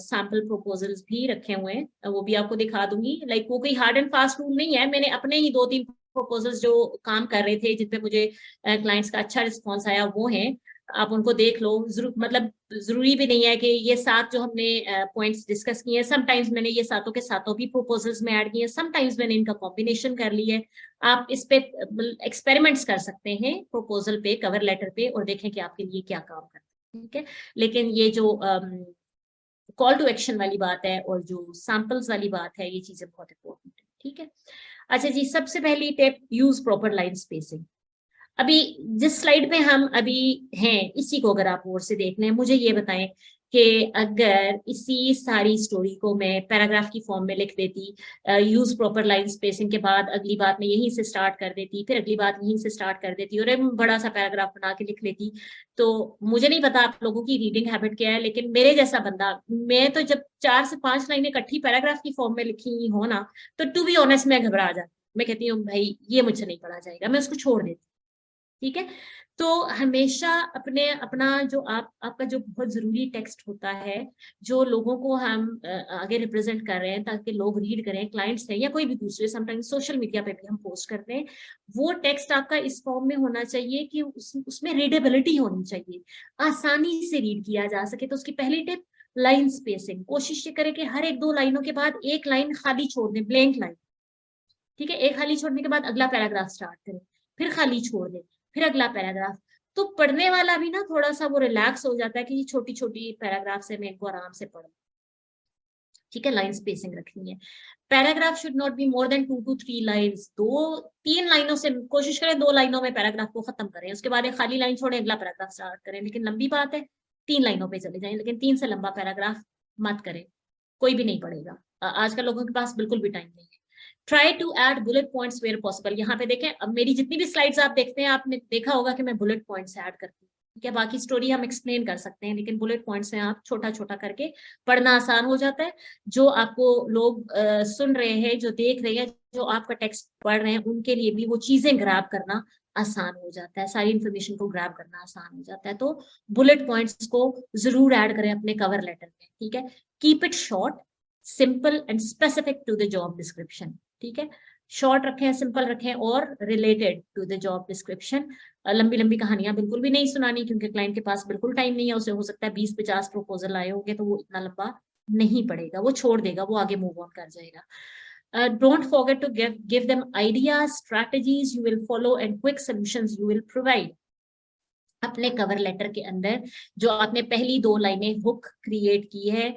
सैम्पल प्रपोजल्स भी रखे हुए हैं, वो भी आपको दिखा दूंगी। लाइक वो कोई हार्ड एंड फास्ट रूल नहीं है, मैंने अपने ही 2-3 प्रपोजल्स जो काम कर रहे थे, जिनपे मुझे क्लाइंट्स का अच्छा रिस्पॉन्स आया, वो हैं, आप उनको देख लो। जरूर मतलब जरूरी भी नहीं है कि ये 7 जो हमने पॉइंट्स डिस्कस किए हैं, समटाइम्स मैंने ये सातों के सातों भी प्रपोजल्स में ऐड किए हैं, समटाइम्स मैंने इनका कॉम्बिनेशन कर लिया है। आप इस पे एक्सपेरिमेंट्स कर सकते हैं प्रपोजल पे, कवर लेटर पे, और देखें कि आपके लिए क्या काम करता है। ठीक है, लेकिन ये जो कॉल टू एक्शन वाली बात है और जो सैंपल्स वाली बात है, ये चीजें बहुत इंपॉर्टेंट है। ठीक है, अच्छा जी, सबसे पहली tip, use proper line spacing. अभी जिस स्लाइड पे हम अभी हैं, इसी को अगर आप और से देख लें, मुझे ये बताएं कि अगर इसी सारी स्टोरी को मैं पैराग्राफ की फॉर्म में लिख देती, यूज प्रॉपर लाइन स्पेसिंग के बाद अगली बात मैं यहीं से स्टार्ट कर देती, फिर अगली बात यहीं से स्टार्ट कर देती, और बड़ा सा पैराग्राफ बना के लिख लेती, तो मुझे नहीं पता आप लोगों की रीडिंग हैबिट क्या है, लेकिन मेरे जैसा बंदा, मैं तो जब 4 से 5 लाइनें इकट्ठी पैराग्राफ की फॉर्म में लिखी हो ना, तो टू बी ऑनेस्ट मैं घबरा जाती, मैं कहती हूँ भाई ये मुझसे नहीं पढ़ा जाएगा, मैं उसको छोड़ देती। ठीक है, तो हमेशा अपना जो आपका जो बहुत जरूरी टेक्स्ट होता है, जो लोगों को हम आगे रिप्रेजेंट कर रहे हैं ताकि लोग रीड करें, क्लाइंट्स हैं या कोई भी दूसरे, समटाइम्स सोशल मीडिया पे भी हम पोस्ट करते हैं, वो टेक्स्ट आपका इस फॉर्म में होना चाहिए कि उसमें रीडेबिलिटी होनी चाहिए, आसानी से रीड किया जा सके। तो उसकी पहली टिप, लाइन स्पेसिंग। कोशिश ये करें कि हर 1-2 लाइनों के बाद एक लाइन खाली छोड़ दें, ब्लैंक लाइन। ठीक है, एक खाली छोड़ने के बाद अगला पैराग्राफ स्टार्ट करें, फिर खाली छोड़ दें, फिर अगला पैराग्राफ। तो पढ़ने वाला भी ना थोड़ा सा वो रिलैक्स हो जाता है कि छोटी छोटी पैराग्राफ से मैं इनको आराम से पढ़ूं। ठीक है, लाइन स्पेसिंग रखनी है। Paragraph should not be more than 2 to 3 lines. 2-3 लाइनों से कोशिश करें, 2 लाइनों में पैराग्राफ को खत्म करें, उसके बाद एक खाली लाइन छोड़े, अगला पैराग्राफ स्टार्ट करें। लेकिन लंबी बात है 3 लाइनों पे चले जाएं, लेकिन 3 से लंबा पैराग्राफ मत करें, कोई भी नहीं पढ़ेगा। आजकल लोगों के पास बिल्कुल भी टाइम नहीं है। Try to add bullet points where possible. यहाँ पे देखें, अब मेरी जितनी भी स्लाइड्स आप देखते हैं, आपने देखा होगा कि मैं बुलेट पॉइंट्स ऐड करती हूँ। ठीक है, बाकी स्टोरी हम एक्सप्लेन कर सकते हैं, लेकिन बुलेट पॉइंट्स में आप छोटा छोटा करके पढ़ना आसान हो जाता है। जो आपको लोग सुन रहे हैं, जो देख रहे हैं, जो आपका टेक्स्ट पढ़ रहे हैं, उनके लिए भी वो चीजें ग्रैब करना आसान हो जाता है, सारी इंफॉर्मेशन को ग्रैब करना आसान हो जाता है। तो बुलेट पॉइंट्स को जरूर ऐड करें अपने कवर लेटर में। ठीक है, keep it short, simple and specific to the job description. ठीक है, शॉर्ट रखें, सिंपल रखें, और related to the job description. लंबी लंबी कहानियां बिल्कुल भी नहीं सुनानी, क्योंकि क्लाइंट के पास बिल्कुल टाइम नहीं है, उसे हो सकता है 20-50 प्रपोजल आए होंगे, तो वो इतना लंबा नहीं पड़ेगा, वो छोड़ देगा, वो आगे मूव ऑन कर जाएगा। Don't forget to give them ideas, strategies you will follow and quick solutions you will provide. अपने कवर लेटर के अंदर जो आपने पहली 2 लाइनें हुक क्रिएट की है,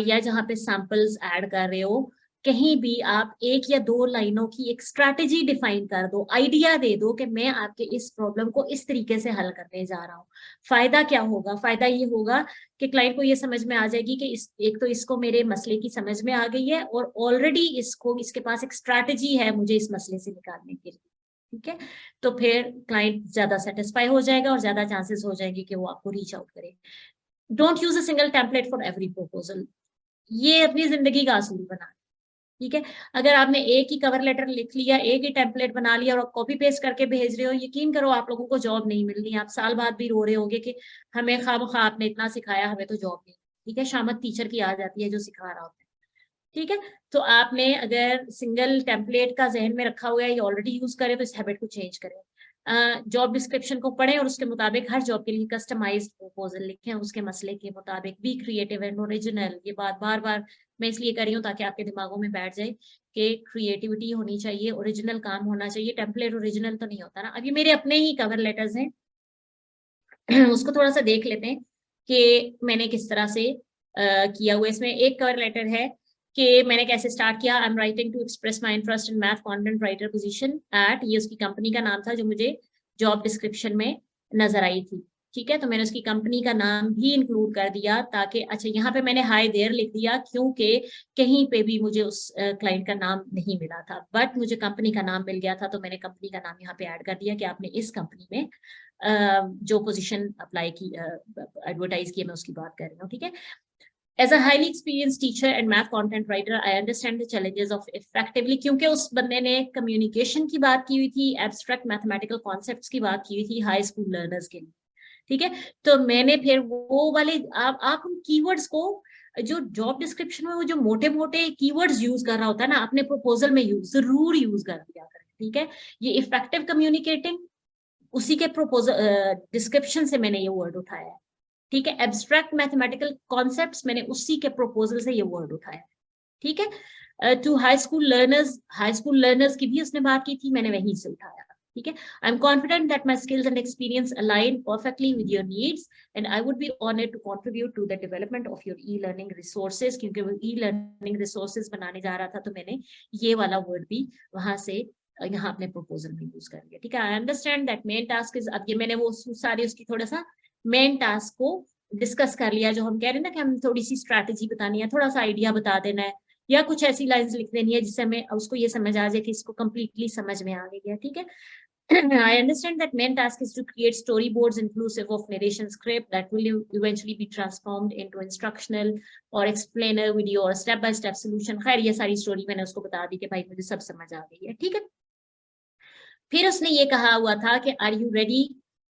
या जहां पे सैंपल्स ऐड कर रहे हो, कहीं भी आप 1 या 2 लाइनों की एक स्ट्रैटेजी डिफाइन कर दो, आइडिया दे दो कि मैं आपके इस प्रॉब्लम को इस तरीके से हल करने जा रहा हूँ। फायदा क्या होगा? फायदा ये होगा कि क्लाइंट को ये समझ में आ जाएगी कि एक तो इसको मेरे मसले की समझ में आ गई है, और ऑलरेडी इसके पास एक स्ट्रैटेजी है मुझे इस मसले से निकालने के लिए। ठीक है, तो फिर क्लाइंट ज्यादा सेटिस्फाई हो जाएगा और ज्यादा चांसेस हो जाएंगे कि वो आपको रीच आउट करे। Don't use a single template for every proposal. ये अपनी जिंदगी का असूल बना, ठीक है। अगर आपने एक ही कवर लेटर लिख लिया, एक ही टेम्पलेट बना लिया और कॉपी पेस्ट करके भेज रहे हो, यकीन करो आप लोगों को जॉब नहीं मिलनी। आप साल बाद भी रो रहे होगे कि हमें खामखा आपने इतना सिखाया, हमें तो जॉब नहीं। ठीक है, शामत टीचर की आ जाती है जो सिखा रहा होता है। ठीक है, तो आपने अगर सिंगल टेम्पलेट का जहन में रखा हुआ है, ये ऑलरेडी यूज करें, तो इस हैबिट को चेंज करें। जॉब डिस्क्रिप्शन को पढ़ें और उसके मुताबिक हर जॉब के लिए कस्टमाइज्ड प्रपोजल लिखें, उसके मसले के मुताबिक। Be creative and original. ये बात बार बार मैं इसलिए कर रही हूँ ताकि आपके दिमागों में बैठ जाए कि क्रिएटिविटी होनी चाहिए, ओरिजिनल काम होना चाहिए। टेम्पलेट ओरिजिनल तो नहीं होता ना। अब ये मेरे अपने ही कवर लेटर्स हैं, उसको थोड़ा सा देख लेते हैं कि मैंने किस तरह से किया हुआ। इसमें एक कवर लेटर है कि मैंने कैसे स्टार्ट किया। I am writing to express my interest in math content writer position at, ये उसकी कंपनी का नाम था जो मुझे जॉब डिस्क्रिप्शन में नजर आई थी। ठीक है, तो मैंने उसकी कंपनी का नाम भी इंक्लूड कर दिया ताकि, अच्छा यहाँ पे मैंने हाई देयर लिख दिया क्योंकि कहीं पे भी मुझे उस क्लाइंट का नाम नहीं मिला था, बट मुझे कंपनी का नाम मिल गया था, तो मैंने कंपनी का नाम यहाँ पे ऐड कर दिया कि आपने इस कंपनी में जो पोजीशन अप्लाई की, एडवर्टाइज की, मैं उसकी बात कर रही हूँ। ठीक है, As a highly experienced teacher and math content writer, I understand the challenges of effectively, क्योंकि उस बंदे ने कम्युनिकेशन की बात की हुई थी, एब्स्ट्रैक्ट मैथमेटिकल कॉन्सेप्ट्स की बात की हुई थी हाई स्कूल लर्नर्स के लिए। ठीक है, तो मैंने फिर वो वाले, आप उन कीवर्ड्स को, जो जॉब डिस्क्रिप्शन में वो जो मोटे मोटे कीवर्ड्स यूज कर रहा होता है ना, अपने प्रपोजल में जरूर यूज कर दिया करें। ठीक है, ये इफेक्टिव कम्युनिकेटिंग, उसी के प्रपोजल डिस्क्रिप्शन से मैंने ये वर्ड उठाया है। ठीक है, एब्स्ट्रैक्ट मैथमेटिकल कॉन्सेप्ट्स, मैंने उसी के प्रपोजल से ये वर्ड उठाया। ठीक है, टू हाई स्कूल लर्नर्स की भी उसने बात की थी, मैंने वहीं से उठाया। ठीक है, I am confident that my skills and experience align perfectly with your needs and I would be honoured to contribute to the development of your e learning resources. क्योंकि वो ई लर्निंग रिसोर्सेज बनाने जा रहा था, तो मैंने ये वाला वर्ड भी वहां से यहाँ अपने प्रपोजल में यूज कर लिया। ठीक है, I understand that main task is, अब ये मैंने वो सारी उसकी थोड़ा सा मेन टास्क को डिस्कस कर लिया, जो हम कह रहे हैं ना कि हम थोड़ी सी स्ट्रैटेजी बतानी है, थोड़ा सा आइडिया बता देना है, या कुछ ऐसी लाइंस लिख देनी है जिससे हमें उसको ये समझ आ जाए कि इसको कंप्लीटली समझ में आ गया। ठीक है, I understand that main task is to create storyboards inclusive of narration script that will eventually be transformed into instructional or explainer video or step by step solution। खैर ये सारी स्टोरी मैंने उसको बता दी कि भाई मुझे सब समझ आ गई है। ठीक है, फिर उसने ये कहा हुआ था कि are you ready,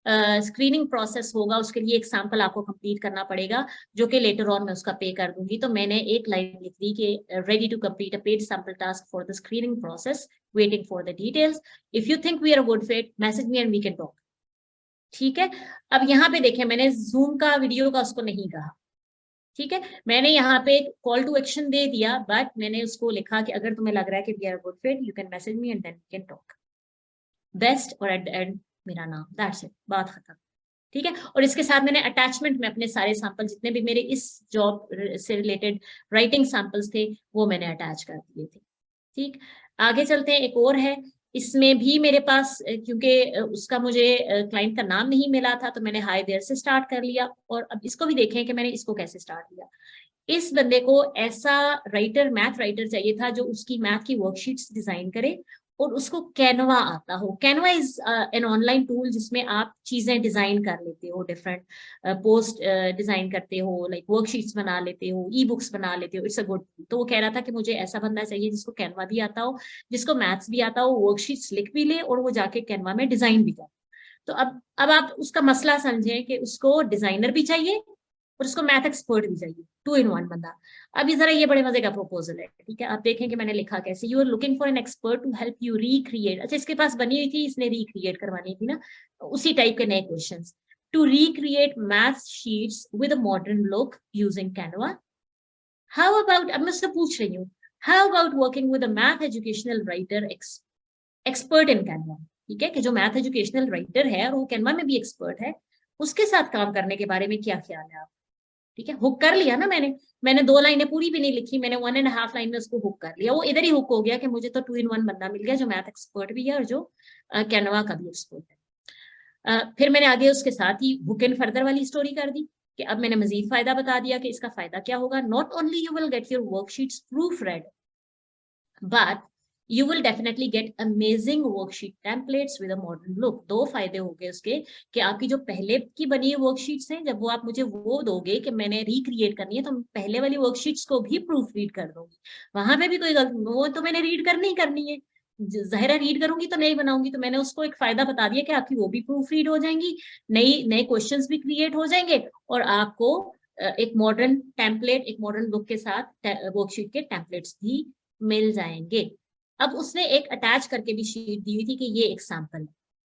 screening process होगा, उसके लिए एक सैंपल आपको कंप्लीट करना पड़ेगा, जो कि लेटर ऑन मैं उसका पे कर दूंगी। तो मैंने एक लाइन लिख दी कि ready to complete a paid sample task for the screening process, waiting for the details, if you think we are good fit message me and we can talk. ठीक है, अब यहाँ पे देखें, मैंने जूम का वीडियो का उसको नहीं कहा। ठीक है, मैंने यहाँ पे कॉल टू एक्शन दे दिया, बट मैंने उसको लिखा कि अगर तुम्हें लग रहा है कि we are good fit you can message me and then we can talk. Best और एट द एंड मेरा नाम, दैट्स इट, बात खत्म। ठीक है, और इसके साथ मैंने अटैचमेंट में अपने सारे सैंपल, जितने भी मेरे इस जॉब से रिलेटेड राइटिंग सैंपल्स थे, वो मैंने अटैच कर दिए थे। ठीक, आगे चलते हैं। एक और है, इसमें भी मेरे पास, क्योंकि उसका मुझे क्लाइंट का नाम नहीं मिला था, तो मैंने हाई देयर से स्टार्ट कर लिया। और अब इसको भी देखें कि मैंने इसको कैसे स्टार्ट किया। इस बंदे को ऐसा राइटर, मैथ राइटर चाहिए था जो उसकी मैथ की वर्कशीट्स डिजाइन करे और उसको कैनवा आता हो। Canva is an online tool जिसमें आप चीजें डिजाइन कर लेते हो, डिफरेंट पोस्ट डिजाइन करते हो, लाइक वर्कशीट्स बना लेते हो, ई बुक्स बना लेते हो। It's a good. तो वो कह रहा था कि मुझे ऐसा बंदा चाहिए जिसको कैनवा भी आता हो, जिसको मैथ्स भी आता हो, वर्कशीट्स लिख भी ले और वो जाके कैनवा में डिजाइन भी करे। तो अब आप उसका मसला समझें कि उसको डिजाइनर भी चाहिए और उसको मैथ एक्सपर्ट भी चाहिए, 2 in 1 बंदा। अब ये जरा ये बड़े मजे का प्रपोजल है। ठीक है, आप देखें कि मैंने लिखा कैसे। You are looking for an expert to help you recreate, अच्छा इसके पास बनी हुई थी, इसने रिक्रिएट करवानी थी ना, उसी टाइप के नए questions. To recreate math sheets with a modern look using Canva. How about, अब मैं उससे पूछ रही हूँ, how about working with a math educational writer expert in Canva. ठीक है, कि जो मैथ एजुकेशनल राइटर है और वो कैनवा में भी एक्सपर्ट है, उसके साथ काम करने के बारे में क्या ख्याल है आप। ठीक है, हुक कर लिया ना मैंने 2 लाइनें पूरी भी नहीं लिखी, मैंने 1.5 लाइन में उसको हुक कर लिया। वो इधर ही हुक हो गया कि मुझे तो 2 in 1 बंदा मिल गया जो मैथ एक्सपर्ट भी है और जो कैनवा का भी एक्सपर्ट है। फिर मैंने आगे उसके साथ ही हुक इन फर्दर वाली स्टोरी कर दी कि अब मैंने मजीद फायदा बता दिया कि इसका फायदा क्या होगा। Not only you will get your worksheets proof red, but You will definitely get amazing worksheet templates with a modern look. 2 फायदे हो गए उसके कि आपकी जो पहले की बनी है वर्कशीट्स हैं, जब वो आप मुझे वो दोगे कि मैंने रिक्रिएट करनी है, तो पहले वाली वर्कशीट्स को भी प्रूफ रीड कर दूंगी। वहां पे भी कोई गलती, वो तो मैंने रीड करनी ही करनी है, जाहिर है रीड करूंगी तो नहीं बनाऊंगी। तो मैंने उसको एक फायदा बता दिया कि आपकी वो भी प्रूफ रीड हो जाएंगी, नए क्वेश्चंस भी क्रिएट हो जाएंगे, और आपको एक मॉडर्न टेम्पलेट, एक मॉडर्न लुक के साथ वर्कशीट के टेम्पलेट्स भी मिल जाएंगे। अब उसने एक अटैच करके भी शीट दी हुई थी कि ये एक सैंपल है,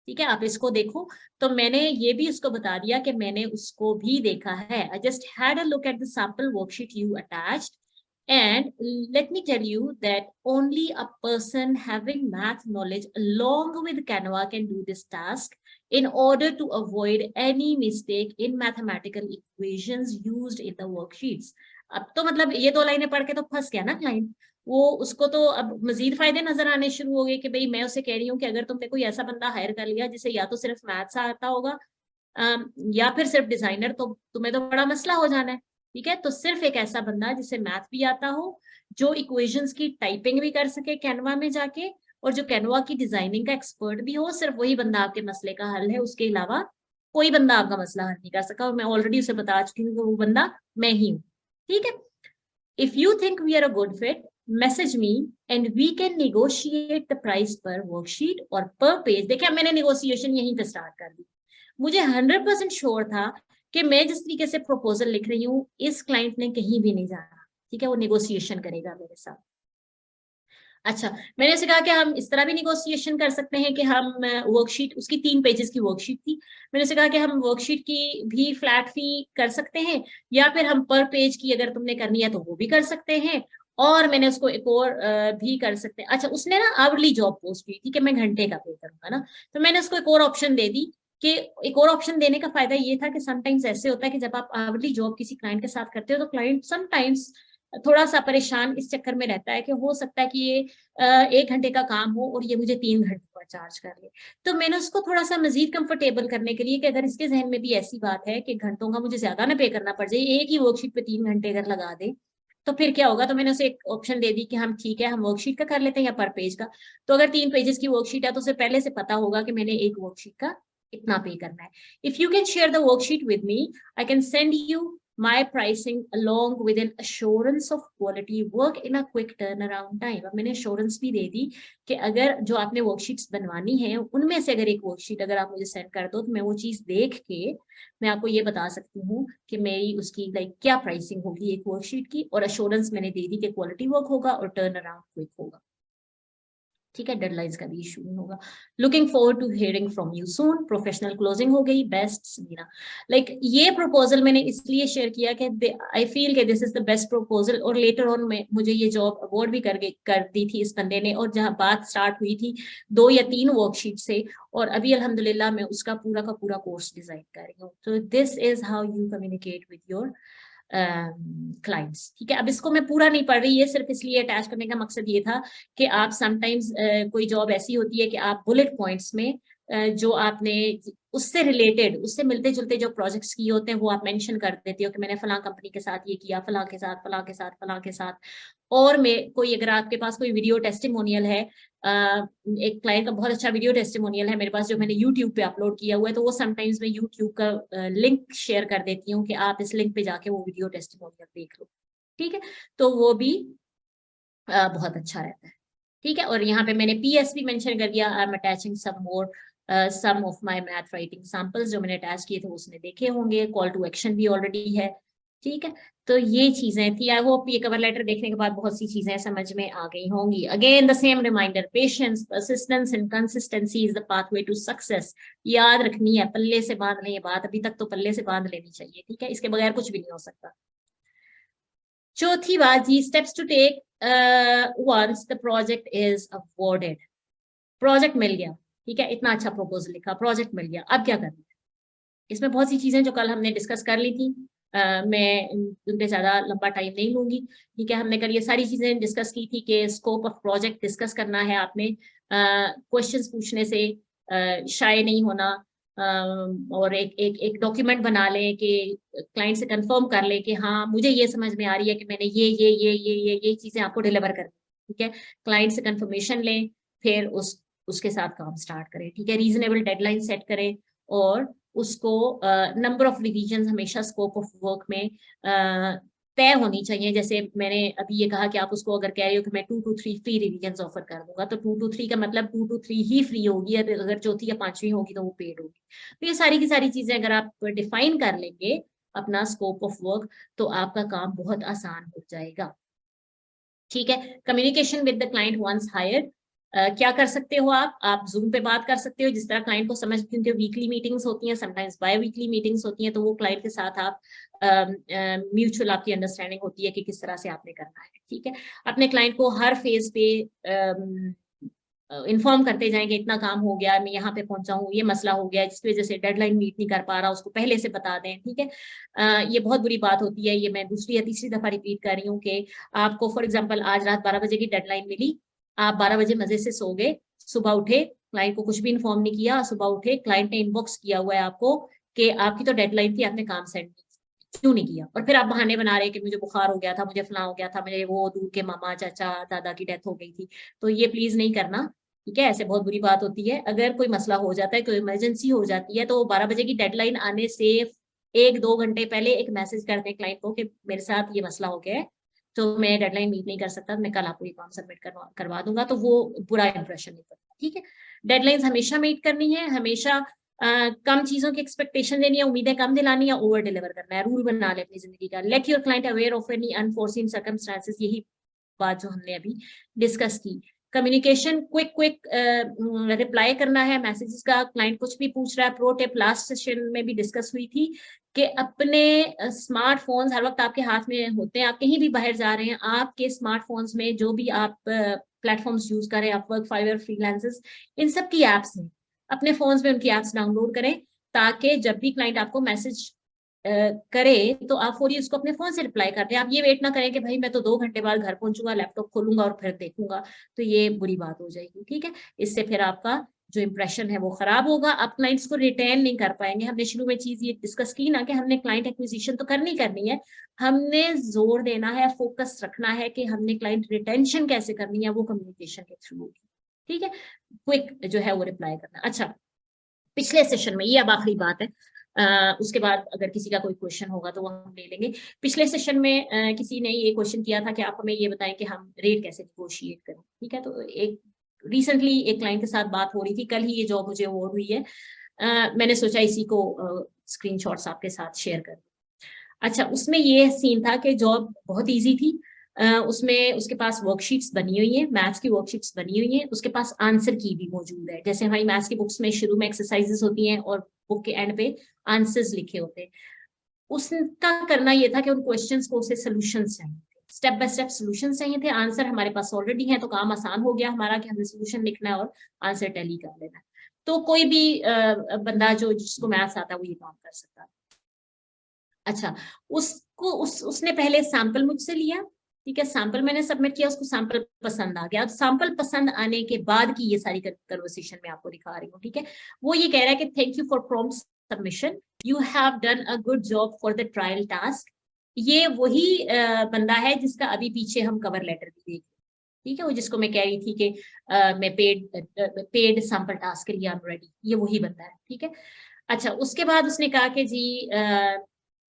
ठीक है, आप इसको देखो। तो मैंने ये भी उसको बता दिया कि मैंने उसको भी देखा है। I just had a look at the sample worksheet you attached, and let me tell you that only a person having math knowledge along with Canva can do this task in order to avoid any mistake in mathematical equations used in the worksheets. अब तो मतलब ये 2 लाइनें पढ़ के तो फंस गया ना क्लाइंट, वो उसको तो अब मजीद फायदे नजर आने शुरू हो गए कि भाई मैं उसे कह रही हूँ कि अगर तुमने कोई ऐसा बंदा हायर कर लिया जिसे या तो सिर्फ मैथ्स आता होगा या फिर सिर्फ डिजाइनर, तो तुम्हें तो बड़ा मसला हो जाना है। ठीक है, तो सिर्फ एक ऐसा बंदा जिसे मैथ भी आता हो, जो इक्वेशंस की टाइपिंग भी कर सके कैनवा में जाके, और जो कैनवा की डिजाइनिंग का एक्सपर्ट भी हो, सिर्फ वही बंदा आपके मसले का हल है। उसके अलावा कोई बंदा आपका मसला हल नहीं कर सका, और मैं ऑलरेडी उसे बता चुकी हूँ कि वो बंदा मैं ही हूँ। ठीक है, if you think we are a good fit, message me and we can negotiate the price पर वर्कशीट और पर पेज। देखिए मैंने नेगोशिएशन यहीं पे स्टार्ट कर दी। मुझे 100% श्योर था कि मैं जिस तरीके से प्रपोजल लिख रही हूँ, इस क्लाइंट ने कहीं भी नहीं जाना। ठीक है, वो नेगोशिएशन करेगा मेरे साथ। अच्छा, मैंने उसे कहा कि हम इस तरह भी निगोशिएशन कर सकते हैं कि हम वर्कशीट, उसकी 3 पेजेस की वर्कशीट थी, मैंने उसे कहा कि हम वर्कशीट की भी फ्लैट फी कर सकते हैं, या फिर हम पर पेज की अगर तुमने करनी है तो वो भी कर सकते हैं, और मैंने उसको एक और भी कर सकते हैं। अच्छा, उसने ना आवरली जॉब पोस्ट की थी कि मैं घंटे का पे करूंगा ना, तो मैंने उसको एक और ऑप्शन दे दी कि एक और ऑप्शन देने का फायदा ये था कि समटाइम्स ऐसे होता है कि जब आप आवरली जॉब किसी क्लाइंट के साथ करते हो, तो क्लाइंट समटाइम्स थोड़ा सा परेशान इस चक्कर में रहता है कि हो सकता है कि ये 1 घंटे का काम हो और ये मुझे 3 घंटे पर चार्ज कर ले। तो मैंने उसको थोड़ा सा मजीद कंफर्टेबल करने के लिए कि अगर इसके जहन में भी ऐसी बात है कि घंटों का मुझे ज्यादा ना पे करना पड़ जाए, एक ही वर्कशीट पे 3 घंटे अगर लगा दे तो फिर क्या होगा, तो मैंने उसे एक ऑप्शन दे दी कि हम ठीक है, हम वर्कशीट का कर लेते हैं या पर पेज का। तो अगर 3 पेजेस की वर्कशीट है तो उसे पहले से पता होगा कि मैंने एक वर्कशीट का इतना पे करना है। If you can share the worksheet with me, I can send you my pricing along with an assurance of quality work in a quick turnaround time। अब मैंने assurance भी दे दी कि अगर जो आपने वर्कशीट्स बनवानी है उनमें से अगर एक वर्कशीट अगर आप मुझे सेंड कर दो, तो मैं वो चीज देख के मैं आपको ये बता सकती हूँ कि मेरी उसकी लाइक क्या प्राइसिंग होगी एक वर्कशीट की, और assurance मैंने दे दी कि क्वालिटी वर्क होगा और टर्न अराउंड क्विक होगा। ठीक है, डेडलाइंस का भी इशू नहीं होगा। Looking forward to hearing from you soon. Professional closing हो गई, बेस्ट समीना। लाइक ये प्रपोजल मैंने इसलिए शेयर किया कि आई फील कि this is the best proposal, और लेटर ऑन में मुझे ये जॉब अवार्ड भी कर दी थी इस बंदे ने, और जहां बात स्टार्ट हुई थी 2 या 3 वर्कशीट से, और अभी अल्हम्दुलिल्लाह मैं उसका पूरा का पूरा कोर्स डिजाइन कर रही हूँ। तो this is how you communicate with your clients. ठीक है, अब इसको मैं पूरा नहीं पढ़ रही, ये सिर्फ इसलिए अटैच करने का मकसद ये था कि आप समटाइम्स कोई जॉब ऐसी होती है कि आप बुलेट पॉइंट्स में जो आपने उससे रिलेटेड, उससे मिलते जुलते जो प्रोजेक्ट्स किए होते हैं वो आप मेंशन कर देते हो कि मैंने फलां कंपनी के साथ ये किया, फलां के साथ, फलां के साथ, फलां के साथ। और मैं कोई, अगर आपके पास कोई वीडियो टेस्टिमोनियल है, एक क्लाइंट का बहुत अच्छा वीडियो टेस्टिमोनियल है मेरे पास जो मैंने यूट्यूब पे अपलोड किया हुआ है, तो वो समटाइम्स मैं यूट्यूब का लिंक शेयर कर देती हूँ कि आप इस लिंक पे जाके वो वीडियो टेस्टिमोनियल देख लो। ठीक है, तो वो भी बहुत अच्छा रहता है। ठीक है, और यहाँ पे मैंने पीएस भी मेंशन कर दिया, I am attaching some more some of my math writing samples, जो मैंने अटैच किए थे उसने देखे होंगे, कॉल टू एक्शन भी ऑलरेडी है। ठीक है, तो ये चीजें थी। आई होप ये कवर लेटर देखने के बाद बहुत सी चीजें समझ में आ गई होंगी। Again the same reminder, patience, persistence and consistency is the pathway to success. याद रखनी है, पल्ले से बांध लें ये बात, अभी तक तो पल्ले से बांध लेनी चाहिए। ठीक है, इसके बगैर कुछ भी नहीं हो सकता। चौथी बात जी, steps to take once the project is awarded. Project मिल गया, ठीक है, इतना अच्छा प्रपोजल लिखा, प्रोजेक्ट मिल गया, अब क्या करना है? इसमें बहुत सी चीजें जो कल हमने डिस्कस कर ली थी, मैं उनपे ज्यादा लंबा टाइम नहीं लूंगी। ठीक है, हमने कल ये सारी चीजें डिस्कस की थी कि स्कोप ऑफ प्रोजेक्ट डिस्कस करना है आपने, क्वेश्चंस पूछने से शाय नहीं होना, और एक डॉक्यूमेंट बना लें कि क्लाइंट से कंफर्म कर ले कि हाँ मुझे ये समझ में आ रही है कि मैंने ये चीजें आपको डिलीवर करनी। ठीक है, क्लाइंट से कंफर्मेशन लें, फिर उसके साथ काम स्टार्ट करें, ठीक है, रीजनेबल डेडलाइन सेट करें और उसको नंबर ऑफ रिवीजन हमेशा स्कोप ऑफ वर्क में तय होनी चाहिए। जैसे मैंने अभी ये कहा कि आप उसको अगर कह रहे हो कि मैं 2 to 3 फ्री रिवीजन ऑफर कर दूंगा, तो 2 to 3 का मतलब 2 to 3 ही फ्री होगी, अगर चौथी या पांचवी होगी तो वो पेड होगी। तो ये सारी की सारी चीजें अगर आप डिफाइन कर लेंगे अपना स्कोप ऑफ वर्क, तो आपका काम बहुत आसान हो जाएगा। ठीक है, communication with the client once hired, क्या कर सकते हो आप जूम पे बात कर सकते हो, जिस तरह क्लाइंट को समझ, क्योंकि वीकली मीटिंग्स होती हैं, समटाइम्स बाय वीकली मीटिंग्स होती हैं, तो वो क्लाइंट के साथ आप म्यूचुअल आपकी अंडरस्टैंडिंग होती है कि किस तरह से आपने करना है। ठीक है, अपने क्लाइंट को हर फेज पे इन्फॉर्म करते जाएंगे, इतना काम हो गया, मैं यहाँ पे पहुंचा हूँ, ये मसला हो गया जिस वजह से डेडलाइन मीट नहीं कर पा रहा, उसको पहले से बता दें। ठीक है, ये बहुत बुरी बात होती है, ये मैं दूसरी या तीसरी दफा रिपीट कर रही हूँ कि आपको फॉर एग्जाम्पल आज रात 12 बजे की डेडलाइन मिली, आप 12 बजे मजे से सो गए, सुबह उठे, क्लाइंट को कुछ भी इन्फॉर्म नहीं किया, सुबह उठे क्लाइंट ने इनबॉक्स किया हुआ है आपको कि आपकी तो डेडलाइन थी, आपने काम सेंड क्यों नहीं किया, और फिर आप बहाने बना रहे हैं कि मुझे बुखार हो गया था, मुझे फलां हो गया था, मुझे वो दूर के मामा चाचा दादा की डेथ हो गई थी। तो ये प्लीज नहीं करना, ठीक है, ऐसे बहुत बुरी बात होती है। अगर कोई मसला हो जाता है, कोई इमरजेंसी हो जाती है, तो 12 बजे की डेडलाइन आने से 1-2 घंटे पहले एक मैसेज कर दें क्लाइंट को कि मेरे साथ ये मसला हो गया है, तो मैं डेडलाइन मीट नहीं कर सकता, मैं कल आपको ये काम सबमिट करवा दूंगा, तो वो बुरा इंप्रेशन नहीं पड़ता। ठीक है, डेडलाइंस हमेशा मीट करनी है, हमेशा कम चीजों की एक्सपेक्टेशन देनी है, उम्मीदें कम दिलानी है, ओवर डिलीवर करना है, रूल बना ले अपनी जिंदगी का। Let your client aware of any unforeseen circumstances, यही बात जो हमने अभी डिस्कस की। कम्युनिकेशन क्विक रिप्लाई करना है मैसेजेस का, क्लाइंट कुछ भी पूछ रहा है। प्रो टिप लास्ट सेशन में भी डिस्कस हुई थी कि अपने स्मार्टफोन्स हर वक्त आपके हाथ में होते हैं, आप कहीं भी बाहर जा रहे हैं, आपके स्मार्टफोन्स में जो भी आप प्लेटफॉर्म्स यूज करें, आप वर्क, फाइवर, फ्रीलांसर्स, इन सब की एप्स हैं, अपने फोन्स में उनकी एप्स डाउनलोड करें, ताकि जब भी क्लाइंट आपको मैसेज करे तो आप फौरी उसको अपने फोन से रिप्लाई कर दें। आप ये वेट ना करें कि भाई मैं तो 2 घंटे बाद घर पहुंचूंगा, लैपटॉप खोलूंगा और फिर देखूंगा, तो ये बुरी बात हो जाएगी। ठीक है, इससे फिर आपका जो इंप्रेशन है वो खराब होगा, आप क्लाइंट्स को रिटेन नहीं कर पाएंगे। हमने शुरू में चीज ये डिस्कस की ना कि हमने क्लाइंट एक्विजिशन तो करनी है, हमने जोर देना है, फोकस रखना है कि हमने क्लाइंट रिटेंशन कैसे करनी है, वो कम्युनिकेशन के थ्रू होगी। ठीक है, क्विक जो है वो रिप्लाई करना। अच्छा, पिछले सेशन में, ये अब आखिरी बात है, उसके बाद अगर किसी का कोई क्वेश्चन होगा तो वो हम ले लेंगे। पिछले सेशन में किसी ने ये क्वेश्चन किया था कि आप हमें ये बताएं कि हम रेट कैसे निगोशिएट करें। ठीक है, तो एक रिसेंटली एक क्लाइंट के साथ बात हो रही थी, कल ही ये जॉब मुझे अवार्ड हुई है, मैंने सोचा इसी को स्क्रीनशॉट्स आपके साथ शेयर कर। अच्छा, उसमें ये सीन था कि जॉब बहुत इजी थी, उसमें उसके पास वर्कशीट्स बनी हुई हैं, मैथ्स की वर्कशीट्स बनी हुई हैं, उसके पास आंसर की भी मौजूद है। जैसे हमारी मैथ्स की बुक्स में शुरू में एक्सरसाइजेस होती हैं और बुक के एंड पे आंसर्स लिखे होते हैं। उसका करना ये था कि उन क्वेश्चंस को उसे सॉल्यूशंस चाहिए थे, स्टेप बाय स्टेप सॉल्यूशंस चाहिए थे। आंसर हमारे पास ऑलरेडी है, तो काम आसान हो गया हमारा कि हमने सॉल्यूशन लिखना है और आंसर टैली कर लेना है। तो कोई भी बंदा जो जिसको मैथ्स आता है वो ये काम कर सकता है। अच्छा, उसने पहले सैंपल मुझसे लिया, ठीक है, सैंपल मैंने सबमिट किया, उसको सैंपल पसंद आ गया। सैंपल पसंद आने के बाद की ये सारी कन्वर्सेशन में आपको दिखा रही हूँ। ठीक है, वो ये कह रहा है कि thank you for prompt submission, you have done a good job for the trial task. ये वही बंदा है जिसका अभी पीछे हम कवर लेटर भी देख, ठीक है, वो जिसको मैं कह रही थी कि मैं पेड सैंपल टास्क के लिए आई एम रेडी, ये वही बंदा है। ठीक है, अच्छा, उसके बाद उसने कहा कि जी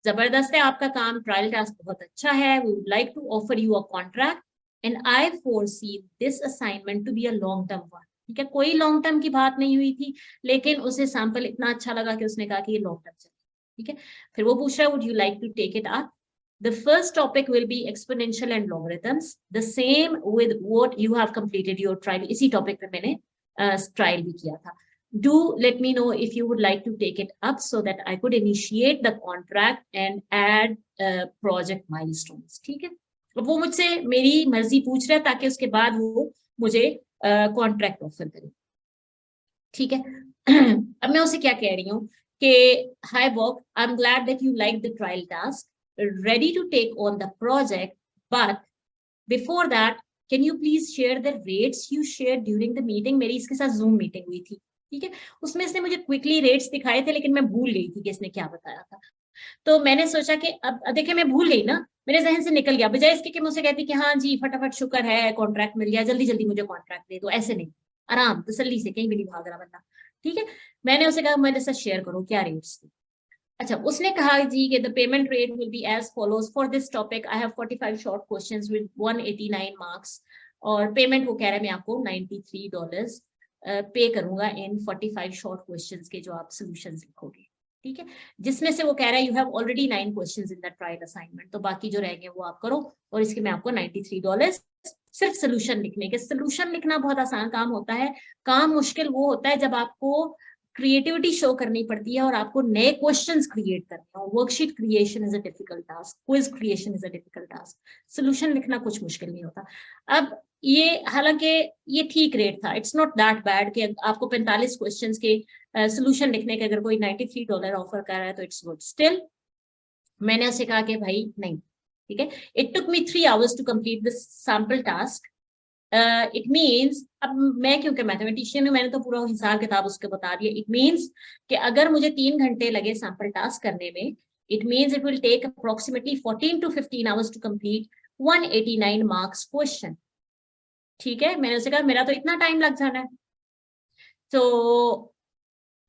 जबरदस्त है आपका काम, ट्रायल टास्क बहुत अच्छा है, we would like to offer you a contract and I foresee this assignment to be a long term one. ठीक है, कोई लॉन्ग टर्म की बात नहीं हुई थी, लेकिन उसे सैंपल इतना अच्छा लगा कि उसने कहा कि ये लॉन्ग टर्म चले। ठीक है, फिर वो पूछ रहा है would you like to take it up, the first topic will be exponential and logarithms, the same with what you have completed your trial, इसी topic पे मैंने ट्रायल भी किया था। Do let me know if you would like to take it up so that I could initiate the contract and add project milestones। ठीक है, वो मुझसे मेरी मर्जी पूछ रहा है ताकि उसके बाद वो मुझे कॉन्ट्रैक्ट ऑफर करे। ठीक है, अब मैं उसे क्या कह रही हूँ कि hi Bob, I am glad that you like the trial task, ready to take on the project, but before that can you please share the rates you shared during the meeting। मेरी इसके साथ जूम मीटिंग हुई थी, ठीक है, उसमें इसने मुझे क्विकली रेट्स दिखाए थे, लेकिन मैं भूल गई थी कि इसने क्या बताया था। तो मैंने सोचा कि अब देखिए मैं भूल गई ना, मेरे जहन से निकल गया, बजाय इसके कि मुझसे कहती कि हाँ जी फटाफट शुक्र है कॉन्ट्रैक्ट मिल गया, जल्दी जल्दी मुझे कॉन्ट्रैक्ट दे दो, ऐसे नहीं, आराम तसल्ली से, कहीं भी नहीं भाग रहा बंदा। ठीक है, मैंने उसे कहा मेरे साथ शेयर करो क्या रेट्स थी। अच्छा, उसने कहा जी कि the payment rate will be as follows for this topic, I have 45 short questions with 189 marks, और पेमेंट वो कह रहा है मैं आपको $93 पे करूंगा इन 45 शॉर्ट क्वेश्चंस के जो आप सोल्यूशंस लिखोगे। ठीक है, जिसमें से वो कह रहा है you have already 9 questions in the trial assignment, तो बाकी जो रह गए वो आप करो, और इसके मैं आपको $93 सिर्फ सोल्यूशन लिखने के। सोल्यूशन लिखना बहुत आसान काम होता है, काम मुश्किल वो होता है जब आपको क्रिएटिविटी शो करनी पड़ती है और आपको नए क्वेश्चंस क्रिएट करने हो। Worksheet creation is a difficult task, quiz creation is a difficult task, solution लिखना कुछ मुश्किल नहीं होता। अब ये हालांकि ये ठीक रेट था, इट्स नॉट दैट बैड कि आपको 45 क्वेश्चंस के सोल्यूशन लिखने के अगर कोई $93 ऑफर कर रहा है तो इट्स गुड। स्टिल मैंने उसे कहा कि भाई नहीं, ठीक है, it took me 3 hours to complete this sample task. It means, अब मैं क्योंकि मैथमेटिशियन हूँ, मैंने तो पूरा हिसाब किताब उसके बता दिया। इट मीन्स कि अगर मुझे 3 घंटे लगे सैंपल टास्क करने में, it means it will take approximately 14 to 15 hours to complete 189 marks question. ठीक है, मैंने उसे कहा मेरा तो इतना टाइम लग जाना है, तो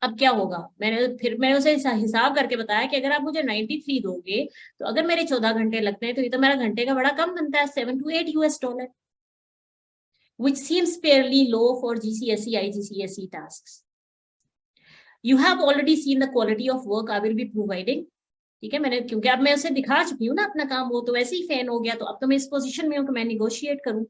अब क्या होगा। मैंने उसे हिसाब करके बताया कि अगर आप मुझे 93 दोगे तो अगर मेरे 14 घंटे लगते हैं तो ये तो मेरा घंटे का बड़ा कम बनता है, $7 to 8 US, which seems fairly low for GCSE, IGCSE tasks. You have already seen the quality of work I will be providing. ठीक है, मैंने क्योंकि अब मैं उसे दिखा चुकी हूँ ना अपना काम, वो तो वैसे ही फैन हो गया, तो अब तो मैं इस पोजीशन में हूँ कि मैं निगोशिएट करूँ।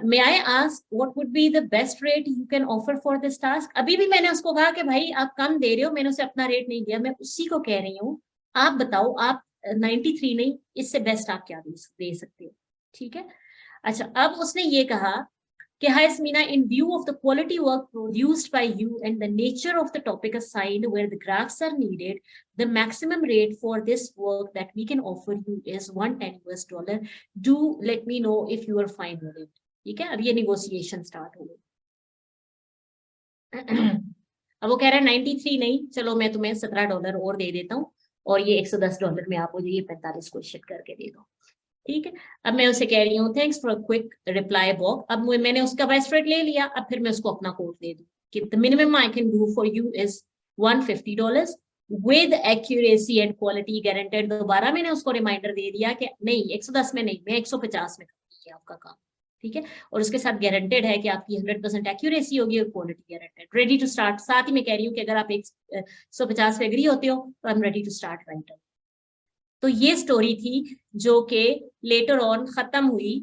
May I ask what would be the best rate you can offer for this task. अभी भी मैंने उसको कहा कि भाई आप कम दे रहे हो, मैंने उसे अपना रेट नहीं दिया, मैं उसी को कह रही हूँ आप बताओ, आप 93 नहीं, इससे बेस्ट आप क्या दे सकते हो। ठीक है, अच्छा, अब उसने ये कहा Hi Smina, in view of the quality work produced by you and the nature of the topic assigned where the graphs are needed, the maximum rate for this work that we can offer you is $110. Do let me know if you are fine with it. ठीक है, अब ये negotiation start हो गई। अब वो कह रहा है 93 नहीं, चलो मैं तुम्हें $17 और दे देता हूँ, और ये $110 में आप मुझे ये 45 क्वेश्चन करके दे दो। ठीक है, अब मैं उसे कह रही हूँ थैंक्स फॉर क्विक रिप्लाई बॉक। अब मैंने उसका बेस्ट रेट ले लिया, अब फिर मैं उसको अपना कोड दे दूँ कि the minimum I can do for you is $150 with accuracy and quality guaranteed. दोबारा मैंने उसको रिमाइंडर दे दिया कि नहीं 110 में नहीं, मैं 150 में करूँगी आपका काम। ठीक है, और उसके साथ गारंटेड है कि आपकी 100% एक्यूरेसी होगी और quality guaranteed. Ready to start, साथ ही मैं कह रही हूँ कि अगर आप 150 पे एग्री होते हो तो I am ready to start right. तो ये स्टोरी थी जो कि लेटर ऑन खत्म हुई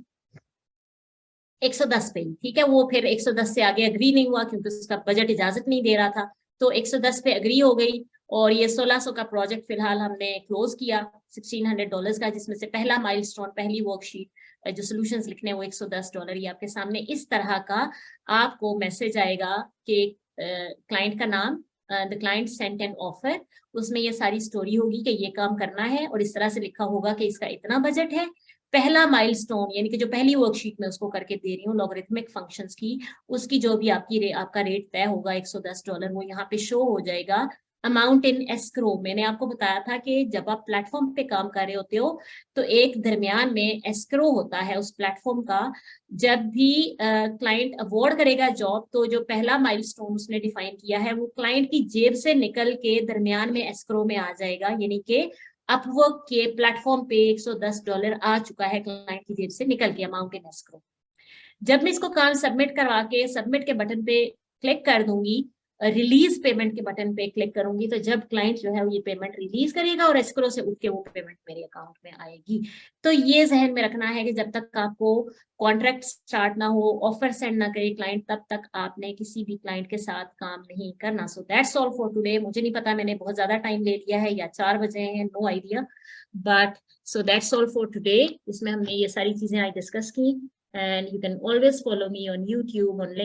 110 पे ही। ठीक है, वो फिर 110 से आगे अग्री नहीं हुआ क्योंकि उसका बजट इजाजत नहीं दे रहा था, तो 110 पे अग्री हो गई, और ये 1600 का प्रोजेक्ट फिलहाल हमने क्लोज किया $1600 का, जिसमें से पहला माइलस्टोन, पहली वर्कशीट जो सॉल्यूशंस लिखने वो $110। ये आपके सामने इस तरह का आपको मैसेज आएगा कि क्लाइंट का नाम, the client sent an offer, उसमें ये सारी स्टोरी होगी कि ये काम करना है, और इस तरह से लिखा होगा कि इसका इतना बजट है। पहला माइलस्टोन यानी कि जो पहली वर्कशीट में उसको करके दे रही हूँ लॉगरिथमिक फंक्शंस की, उसकी जो भी आपका रेट तय होगा $110, वो यहाँ पे शो हो जाएगा। अमाउंट इन एस्क्रो, मैंने आपको बताया था कि जब आप प्लेटफॉर्म पे काम कर रहे होते हो तो एक दरमियान में एस्क्रो होता है उस प्लेटफॉर्म का। जब भी क्लाइंट अवॉर्ड करेगा जॉब, तो जो पहला माइलस्टोन उसने डिफाइन किया है वो क्लाइंट की जेब से निकल के दरमियान में एस्क्रो में आ जाएगा, यानी कि अपवर्क के प्लेटफॉर्म पे $110 आ चुका है क्लाइंट की जेब से निकल के, अमाउंट इन एस्क्रो। जब मैं इसको काम सबमिट करवा के सबमिट के बटन पे क्लिक कर दूंगी, रिलीज पेमेंट के बटन पे क्लिक करूंगी, तो जब क्लाइंट जो है वो ये पेमेंट रिलीज करेगा और एस्क्रो से उठ के वो पेमेंट मेरे अकाउंट में आएगी। तो ये जहन में रखना है कि जब तक आपको कॉन्ट्रैक्ट स्टार्ट ना हो, ऑफर सेंड ना करे क्लाइंट, तब तक आपने किसी भी क्लाइंट के साथ काम नहीं करना। सो दैट्स ऑल फॉर टुडे। मुझे नहीं पता मैंने बहुत ज्यादा टाइम ले लिया है या 4 बजे हैं, no idea, but so that's all for today. इसमें हमने ये सारी चीजें आज डिस्कस की, and you can always follow me on YouTube, on